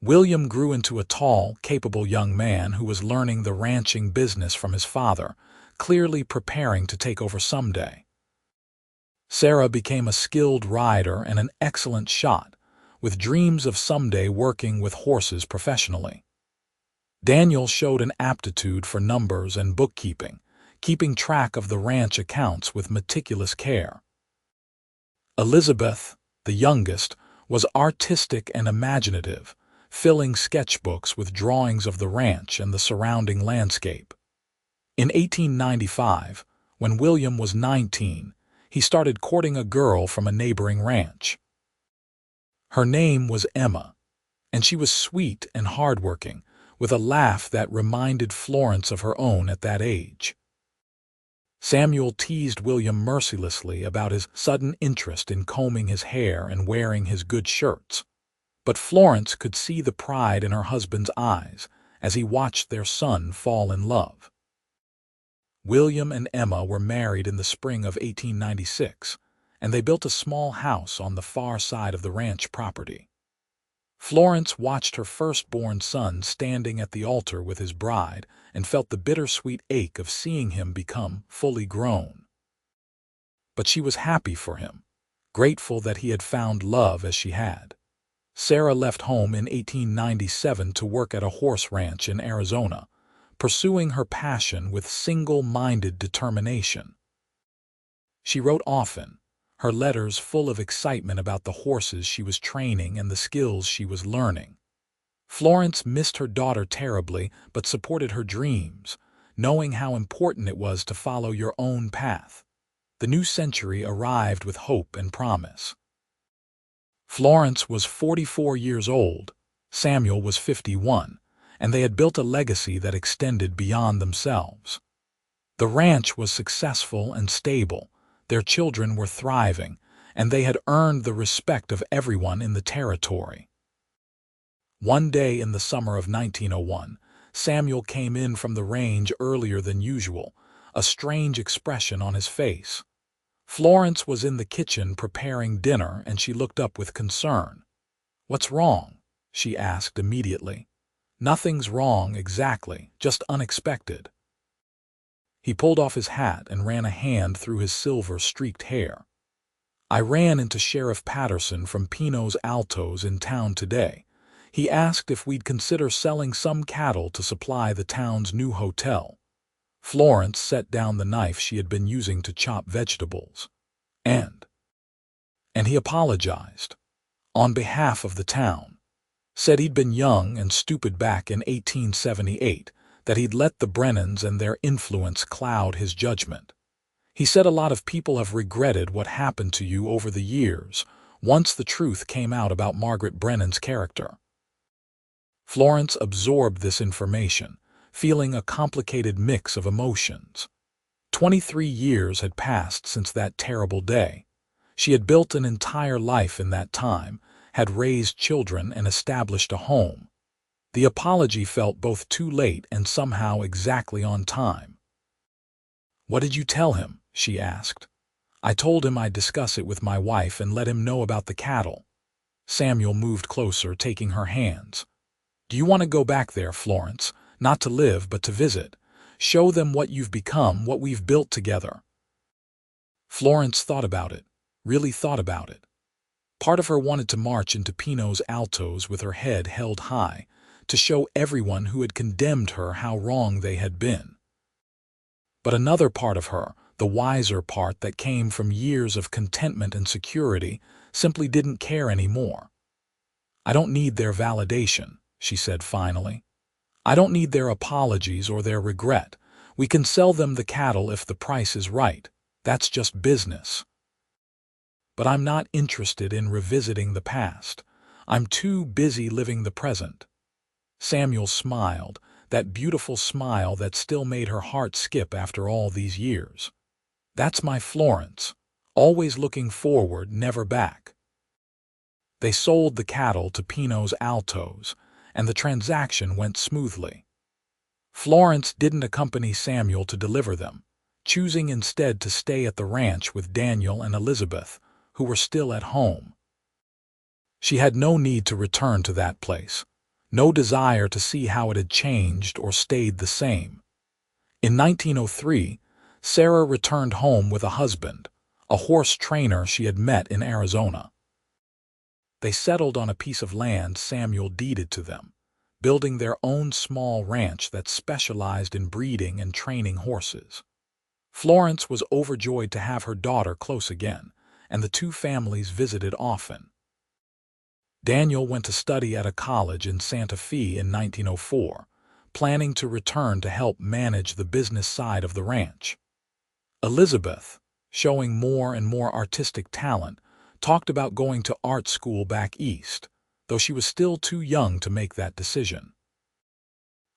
Speaker 1: William grew into a tall, capable young man who was learning the ranching business from his father, clearly preparing to take over someday. Sarah became a skilled rider and an excellent shot, with dreams of someday working with horses professionally. Daniel showed an aptitude for numbers and bookkeeping, keeping track of the ranch accounts with meticulous care. Elizabeth, the youngest, was artistic and imaginative, filling sketchbooks with drawings of the ranch and the surrounding landscape. In 1895, when William was 19, he started courting a girl from a neighboring ranch. Her name was Emma, and she was sweet and hardworking, with a laugh that reminded Florence of her own at that age. Samuel teased William mercilessly about his sudden interest in combing his hair and wearing his good shirts, but Florence could see the pride in her husband's eyes as he watched their son fall in love. William and Emma were married in the spring of 1896, and they built a small house on the far side of the ranch property. Florence watched her firstborn son standing at the altar with his bride and felt the bittersweet ache of seeing him become fully grown. But she was happy for him, grateful that he had found love as she had. Sarah left home in 1897 to work at a horse ranch in Arizona, pursuing her passion with single-minded determination. She wrote often, her letters full of excitement about the horses she was training and the skills she was learning. Florence missed her daughter terribly, but supported her dreams, knowing how important it was to follow your own path. The new century arrived with hope and promise. Florence was 44 years old, Samuel was 51, and they had built a legacy that extended beyond themselves. The ranch was successful and stable, their children were thriving, and they had earned the respect of everyone in the territory. One day in the summer of 1901, Samuel came in from the range earlier than usual, a strange expression on his face. Florence was in the kitchen preparing dinner, and she looked up with concern. "What's wrong?" she asked immediately. "Nothing's wrong exactly, just unexpected." He pulled off his hat and ran a hand through his silver-streaked hair. "I ran into Sheriff Patterson from Pino's Altos in town today. He asked if we'd consider selling some cattle to supply the town's new hotel." Florence set down the knife she had been using to chop vegetables. And he apologized. On behalf of the town. Said he'd been young and stupid back in 1878, that he'd let the Brennans and their influence cloud his judgment. He said a lot of people have regretted what happened to you over the years, once the truth came out about Margaret Brennan's character. Florence absorbed this information, feeling a complicated mix of emotions. 23 years had passed since that terrible day. She had built an entire life in that time, had raised children and established a home. The apology felt both too late and somehow exactly on time. "What did you tell him?" she asked. "I told him I'd discuss it with my wife and let him know about the cattle." Samuel moved closer, taking her hands. "Do you want to go back there, Florence? Not to live, but to visit. Show them what you've become, what we've built together." Florence thought about it, really thought about it. Part of her wanted to march into Pino's Altos with her head held high, to show everyone who had condemned her how wrong they had been. But another part of her, the wiser part that came from years of contentment and security, simply didn't care anymore. "I don't need their validation," she said finally. "I don't need their apologies or their regret. We can sell them the cattle if the price is right. That's just business. But I'm not interested in revisiting the past. I'm too busy living the present." Samuel smiled, that beautiful smile that still made her heart skip after all these years. "That's my Florence, always looking forward, never back." They sold the cattle to Pino's Altos, and the transaction went smoothly. Florence didn't accompany Samuel to deliver them, choosing instead to stay at the ranch with Daniel and Elizabeth, who were still at home. She had no need to return to that place, no desire to see how it had changed or stayed the same. In 1903, Sarah returned home with a husband, a horse trainer she had met in Arizona. They settled on a piece of land Samuel deeded to them, building their own small ranch that specialized in breeding and training horses. Florence was overjoyed to have her daughter close again, and the two families visited often. Daniel went to study at a college in Santa Fe in 1904, planning to return to help manage the business side of the ranch. Elizabeth, showing more and more artistic talent, talked about going to art school back east, though she was still too young to make that decision.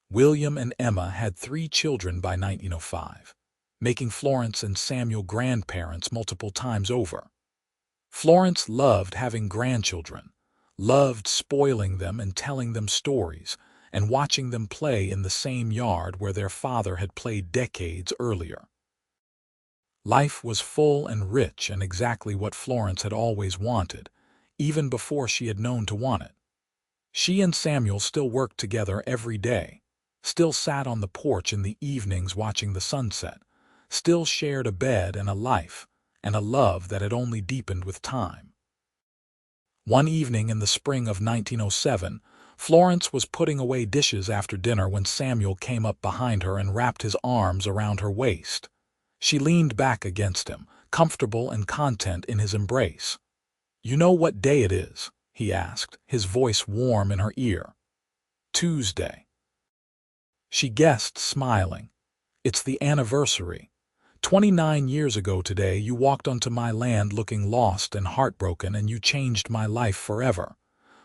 Speaker 1: William and Emma had 3 children by 1905, making Florence and Samuel grandparents multiple times over. Florence loved having grandchildren, loved spoiling them and telling them stories, and watching them play in the same yard where their father had played decades earlier. Life was full and rich and exactly what Florence had always wanted, even before she had known to want it. She and Samuel still worked together every day, still sat on the porch in the evenings watching the sunset, still shared a bed and a life, and a love that had only deepened with time. One evening in the spring of 1907, Florence was putting away dishes after dinner when Samuel came up behind her and wrapped his arms around her waist. She leaned back against him, comfortable and content in his embrace. "You know what day it is?" he asked, his voice warm in her ear. "Tuesday." She guessed, smiling. "It's the anniversary. 29 years ago today you walked onto my land looking lost and heartbroken, and you changed my life forever."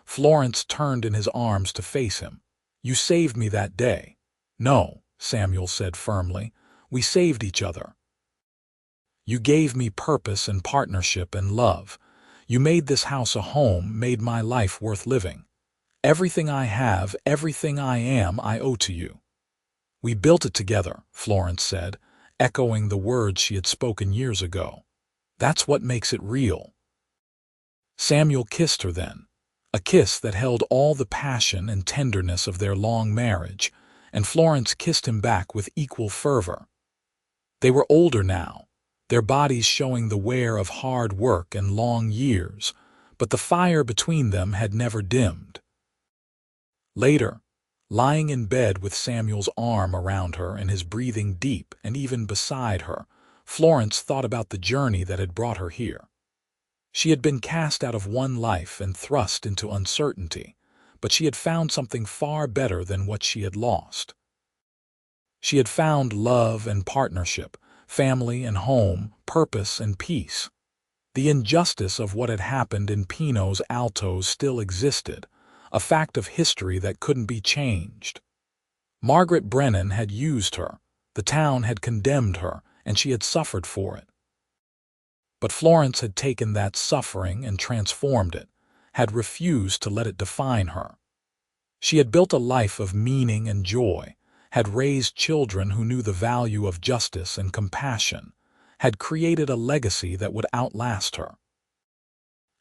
Speaker 1: Florence turned in his arms to face him. "You saved me that day." "No," Samuel said firmly. "We saved each other. You gave me purpose and partnership and love. You made this house a home, made my life worth living. Everything I have, everything I am, I owe to you." "We built it together," Florence said, echoing the words she had spoken years ago. "That's what makes it real." Samuel kissed her then, a kiss that held all the passion and tenderness of their long marriage, and Florence kissed him back with equal fervor. They were older now, their bodies showing the wear of hard work and long years, but the fire between them had never dimmed. Later, lying in bed with Samuel's arm around her and his breathing deep and even beside her, Florence thought about the journey that had brought her here. She had been cast out of one life and thrust into uncertainty, but she had found something far better than what she had lost. She had found love and partnership, family and home, purpose and peace. The injustice of what had happened in Pino's Altos still existed, a fact of history that couldn't be changed. Margaret Brennan had used her, the town had condemned her, and she had suffered for it. But Florence had taken that suffering and transformed it, had refused to let it define her. She had built a life of meaning and joy, had raised children who knew the value of justice and compassion, had created a legacy that would outlast her.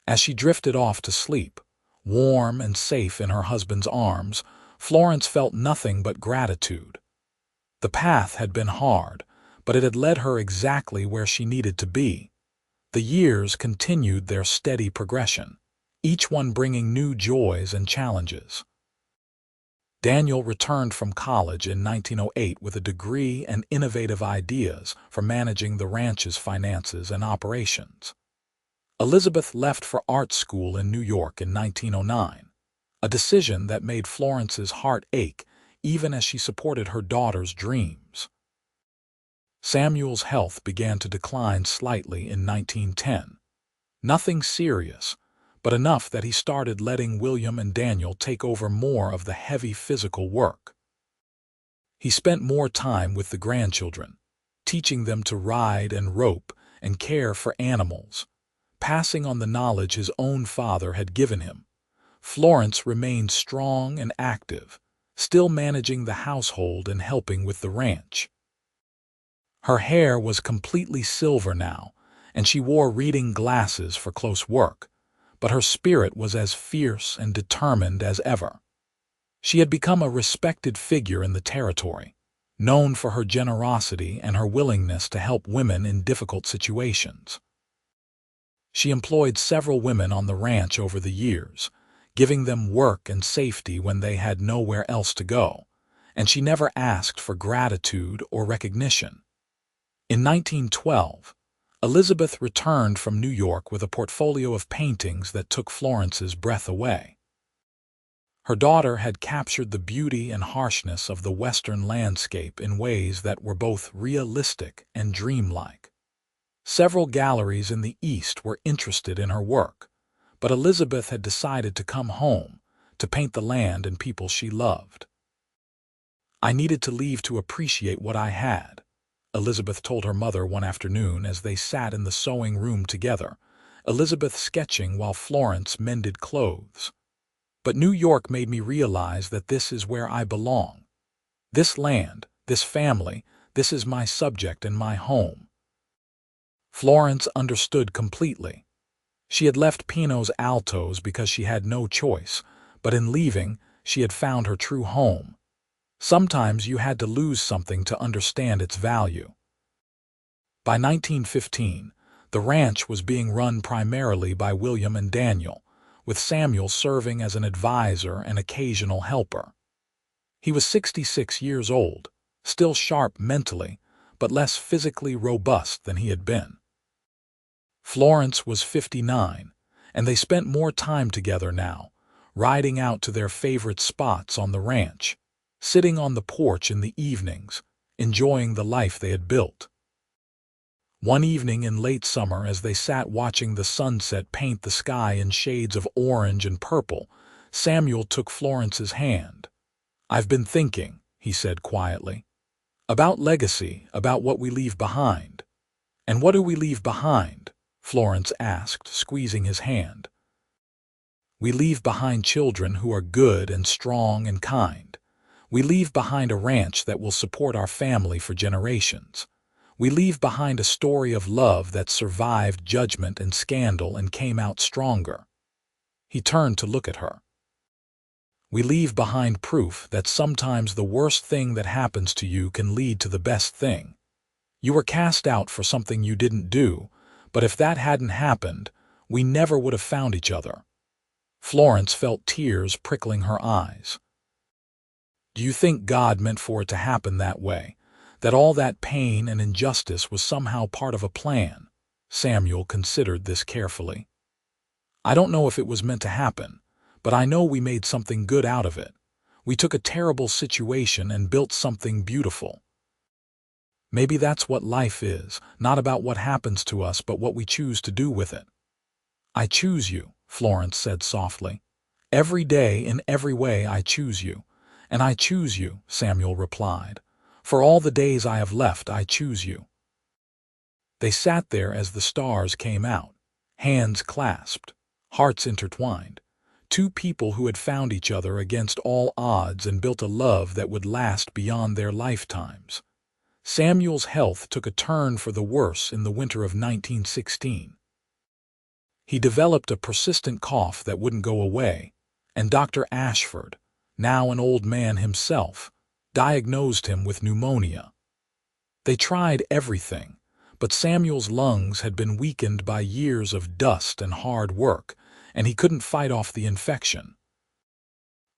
Speaker 1: As she drifted off to sleep, warm and safe in her husband's arms, Florence felt nothing but gratitude. The path had been hard, but it had led her exactly where she needed to be. The years continued their steady progression, each one bringing new joys and challenges. Daniel returned from college in 1908 with a degree and innovative ideas for managing the ranch's finances and operations. Elizabeth left for art school in New York in 1909, a decision that made Florence's heart ache even as she supported her daughter's dreams. Samuel's health began to decline slightly in 1910. Nothing serious, but enough that he started letting William and Daniel take over more of the heavy physical work. He spent more time with the grandchildren, teaching them to ride and rope and care for animals, passing on the knowledge his own father had given him. Florence remained strong and active, still managing the household and helping with the ranch. Her hair was completely silver now, and she wore reading glasses for close work, but her spirit was as fierce and determined as ever. She had become a respected figure in the territory, known for her generosity and her willingness to help women in difficult situations. She employed several women on the ranch over the years, giving them work and safety when they had nowhere else to go, and she never asked for gratitude or recognition. In 1912, Elizabeth returned from New York with a portfolio of paintings that took Florence's breath away. Her daughter had captured the beauty and harshness of the Western landscape in ways that were both realistic and dreamlike. Several galleries in the East were interested in her work, but Elizabeth had decided to come home, to paint the land and people she loved. "I needed to leave to appreciate what I had," Elizabeth told her mother one afternoon as they sat in the sewing room together, Elizabeth sketching while Florence mended clothes. "But New York made me realize that this is where I belong. This land, this family, this is my subject and my home." Florence understood completely. She had left Pino's Altos because she had no choice, but in leaving, she had found her true home. Sometimes you had to lose something to understand its value. By 1915, the ranch was being run primarily by William and Daniel, with Samuel serving as an advisor and occasional helper. He was 66 years old, still sharp mentally, but less physically robust than he had been. Florence was 59, and they spent more time together now, riding out to their favorite spots on the ranch, sitting on the porch in the evenings, enjoying the life they had built. One evening in late summer, as they sat watching the sunset paint the sky in shades of orange and purple, Samuel took Florence's hand. "I've been thinking," he said quietly, "about legacy, about what we leave behind." "And what do we leave behind?" Florence asked, squeezing his hand. We leave behind children who are good and strong and kind. We leave behind a ranch that will support our family for generations. We leave behind a story of love that survived judgment and scandal and came out stronger. He turned to look at her. We leave behind proof that sometimes the worst thing that happens to you can lead to the best thing. You were cast out for something you didn't do, but if that hadn't happened, we never would have found each other. Florence felt tears prickling her eyes. Do you think God meant for it to happen that way? That all that pain and injustice was somehow part of a plan? Samuel considered this carefully. I don't know if it was meant to happen, but I know we made something good out of it. We took a terrible situation and built something beautiful. Maybe that's what life is, not about what happens to us, but what we choose to do with it. I choose you, Florence said softly. Every day, in every way, I choose you. And I choose you, Samuel replied. For all the days I have left, I choose you. They sat there as the stars came out, hands clasped, hearts intertwined. Two people who had found each other against all odds and built a love that would last beyond their lifetimes. Samuel's health took a turn for the worse in the winter of 1916. He developed a persistent cough that wouldn't go away, and Dr. Ashford, now an old man himself, diagnosed him with pneumonia. They tried everything, but Samuel's lungs had been weakened by years of dust and hard work, and he couldn't fight off the infection.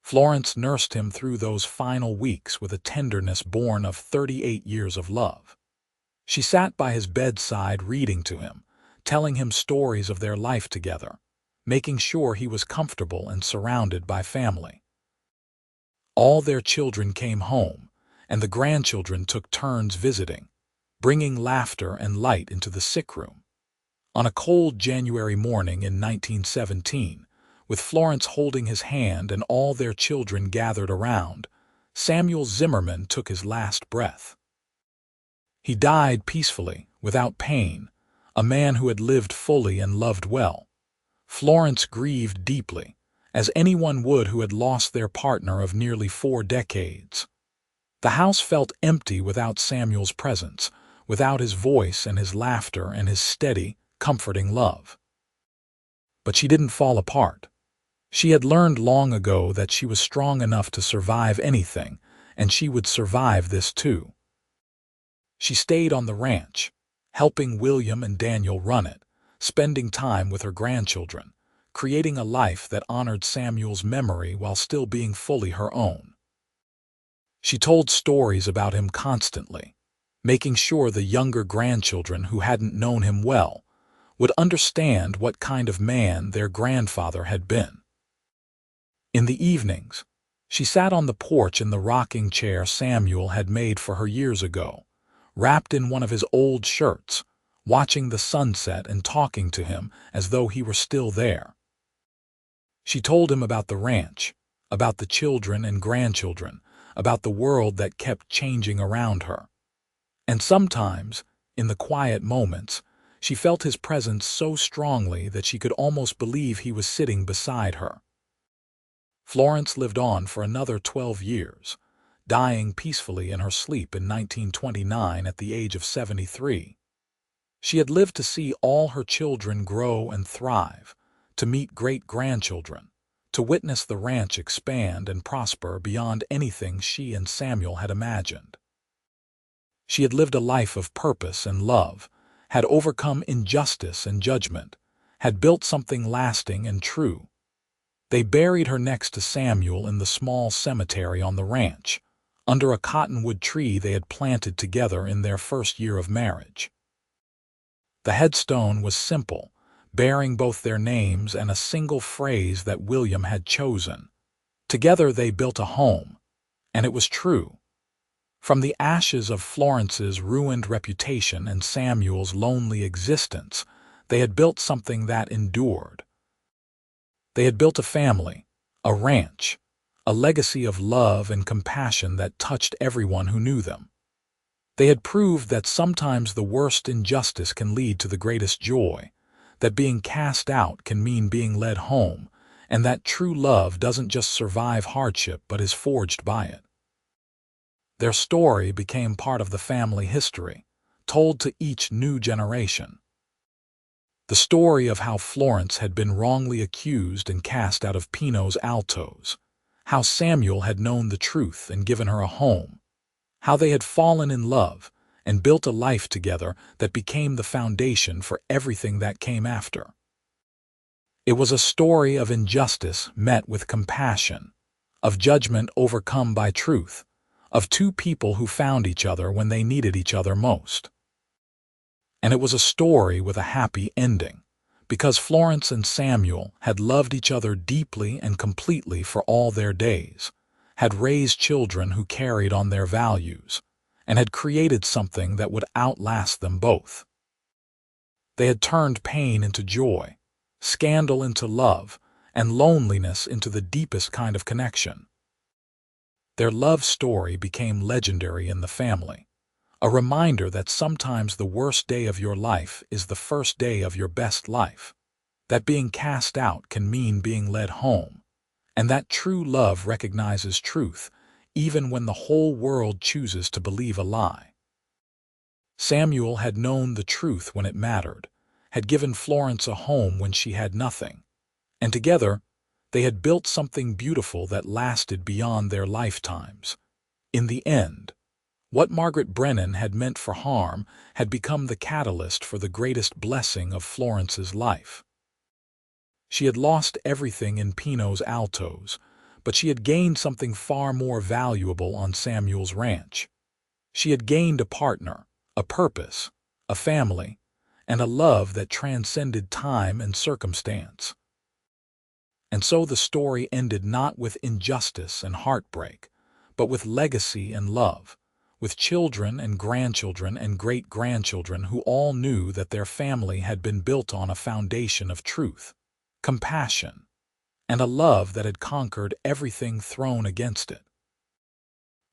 Speaker 1: Florence nursed him through those final weeks with a tenderness born of 38 years of love. She sat by his bedside reading to him, telling him stories of their life together, making sure he was comfortable and surrounded by family. All their children came home, and the grandchildren took turns visiting, bringing laughter and light into the sick room. On a cold January morning in 1917, with Florence holding his hand and all their children gathered around, Samuel Zimmerman took his last breath. He died peacefully, without pain, a man who had lived fully and loved well. Florence grieved deeply, as anyone would who had lost their partner of nearly 4 decades. The house felt empty without Samuel's presence, without his voice and his laughter and his steady, comforting love. But she didn't fall apart. She had learned long ago that she was strong enough to survive anything, and she would survive this too. She stayed on the ranch, helping William and Daniel run it, spending time with her grandchildren, creating a life that honored Samuel's memory while still being fully her own. She told stories about him constantly, making sure the younger grandchildren who hadn't known him well would understand what kind of man their grandfather had been. In the evenings, she sat on the porch in the rocking chair Samuel had made for her years ago, wrapped in one of his old shirts, watching the sunset and talking to him as though he were still there. She told him about the ranch, about the children and grandchildren, about the world that kept changing around her. And sometimes, in the quiet moments, she felt his presence so strongly that she could almost believe he was sitting beside her. Florence lived on for another 12 years, dying peacefully in her sleep in 1929 at the age of 73. She had lived to see all her children grow and thrive, to meet great-grandchildren, to witness the ranch expand and prosper beyond anything she and Samuel had imagined. She had lived a life of purpose and love, had overcome injustice and judgment, had built something lasting and true. They buried her next to Samuel in the small cemetery on the ranch, under a cottonwood tree they had planted together in their first year of marriage. The headstone was simple, bearing both their names and a single phrase that William had chosen. Together they built a home, and it was true. From the ashes of Florence's ruined reputation and Samuel's lonely existence, they had built something that endured. They had built a family, a ranch, a legacy of love and compassion that touched everyone who knew them. They had proved that sometimes the worst injustice can lead to the greatest joy, that being cast out can mean being led home, and that true love doesn't just survive hardship but is forged by it. Their story became part of the family history, told to each new generation. The story of how Florence had been wrongly accused and cast out of Pino's altos, how Samuel had known the truth and given her a home, how they had fallen in love and built a life together that became the foundation for everything that came after. It was a story of injustice met with compassion, of judgment overcome by truth, of two people who found each other when they needed each other most. And it was a story with a happy ending, because Florence and Samuel had loved each other deeply and completely for all their days, had raised children who carried on their values, and had created something that would outlast them both. They had turned pain into joy, scandal into love, and loneliness into the deepest kind of connection. Their love story became legendary in the family, a reminder that sometimes the worst day of your life is the first day of your best life, that being cast out can mean being led home, and that true love recognizes truth even when the whole world chooses to believe a lie. Samuel had known the truth when it mattered, had given Florence a home when she had nothing, and together they had built something beautiful that lasted beyond their lifetimes. In the end, what Margaret Brennan had meant for harm had become the catalyst for the greatest blessing of Florence's life. She had lost everything in Pino's altos, but she had gained something far more valuable on Samuel's ranch. She had gained a partner, a purpose, a family, and a love that transcended time and circumstance. And so the story ended not with injustice and heartbreak, but with legacy and love, with children and grandchildren and great-grandchildren who all knew that their family had been built on a foundation of truth, compassion, and a love that had conquered everything thrown against it.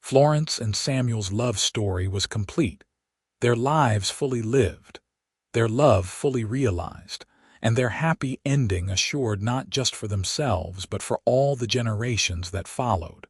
Speaker 1: Florence and Samuel's love story was complete, their lives fully lived, their love fully realized, and their happy ending assured not just for themselves but for all the generations that followed.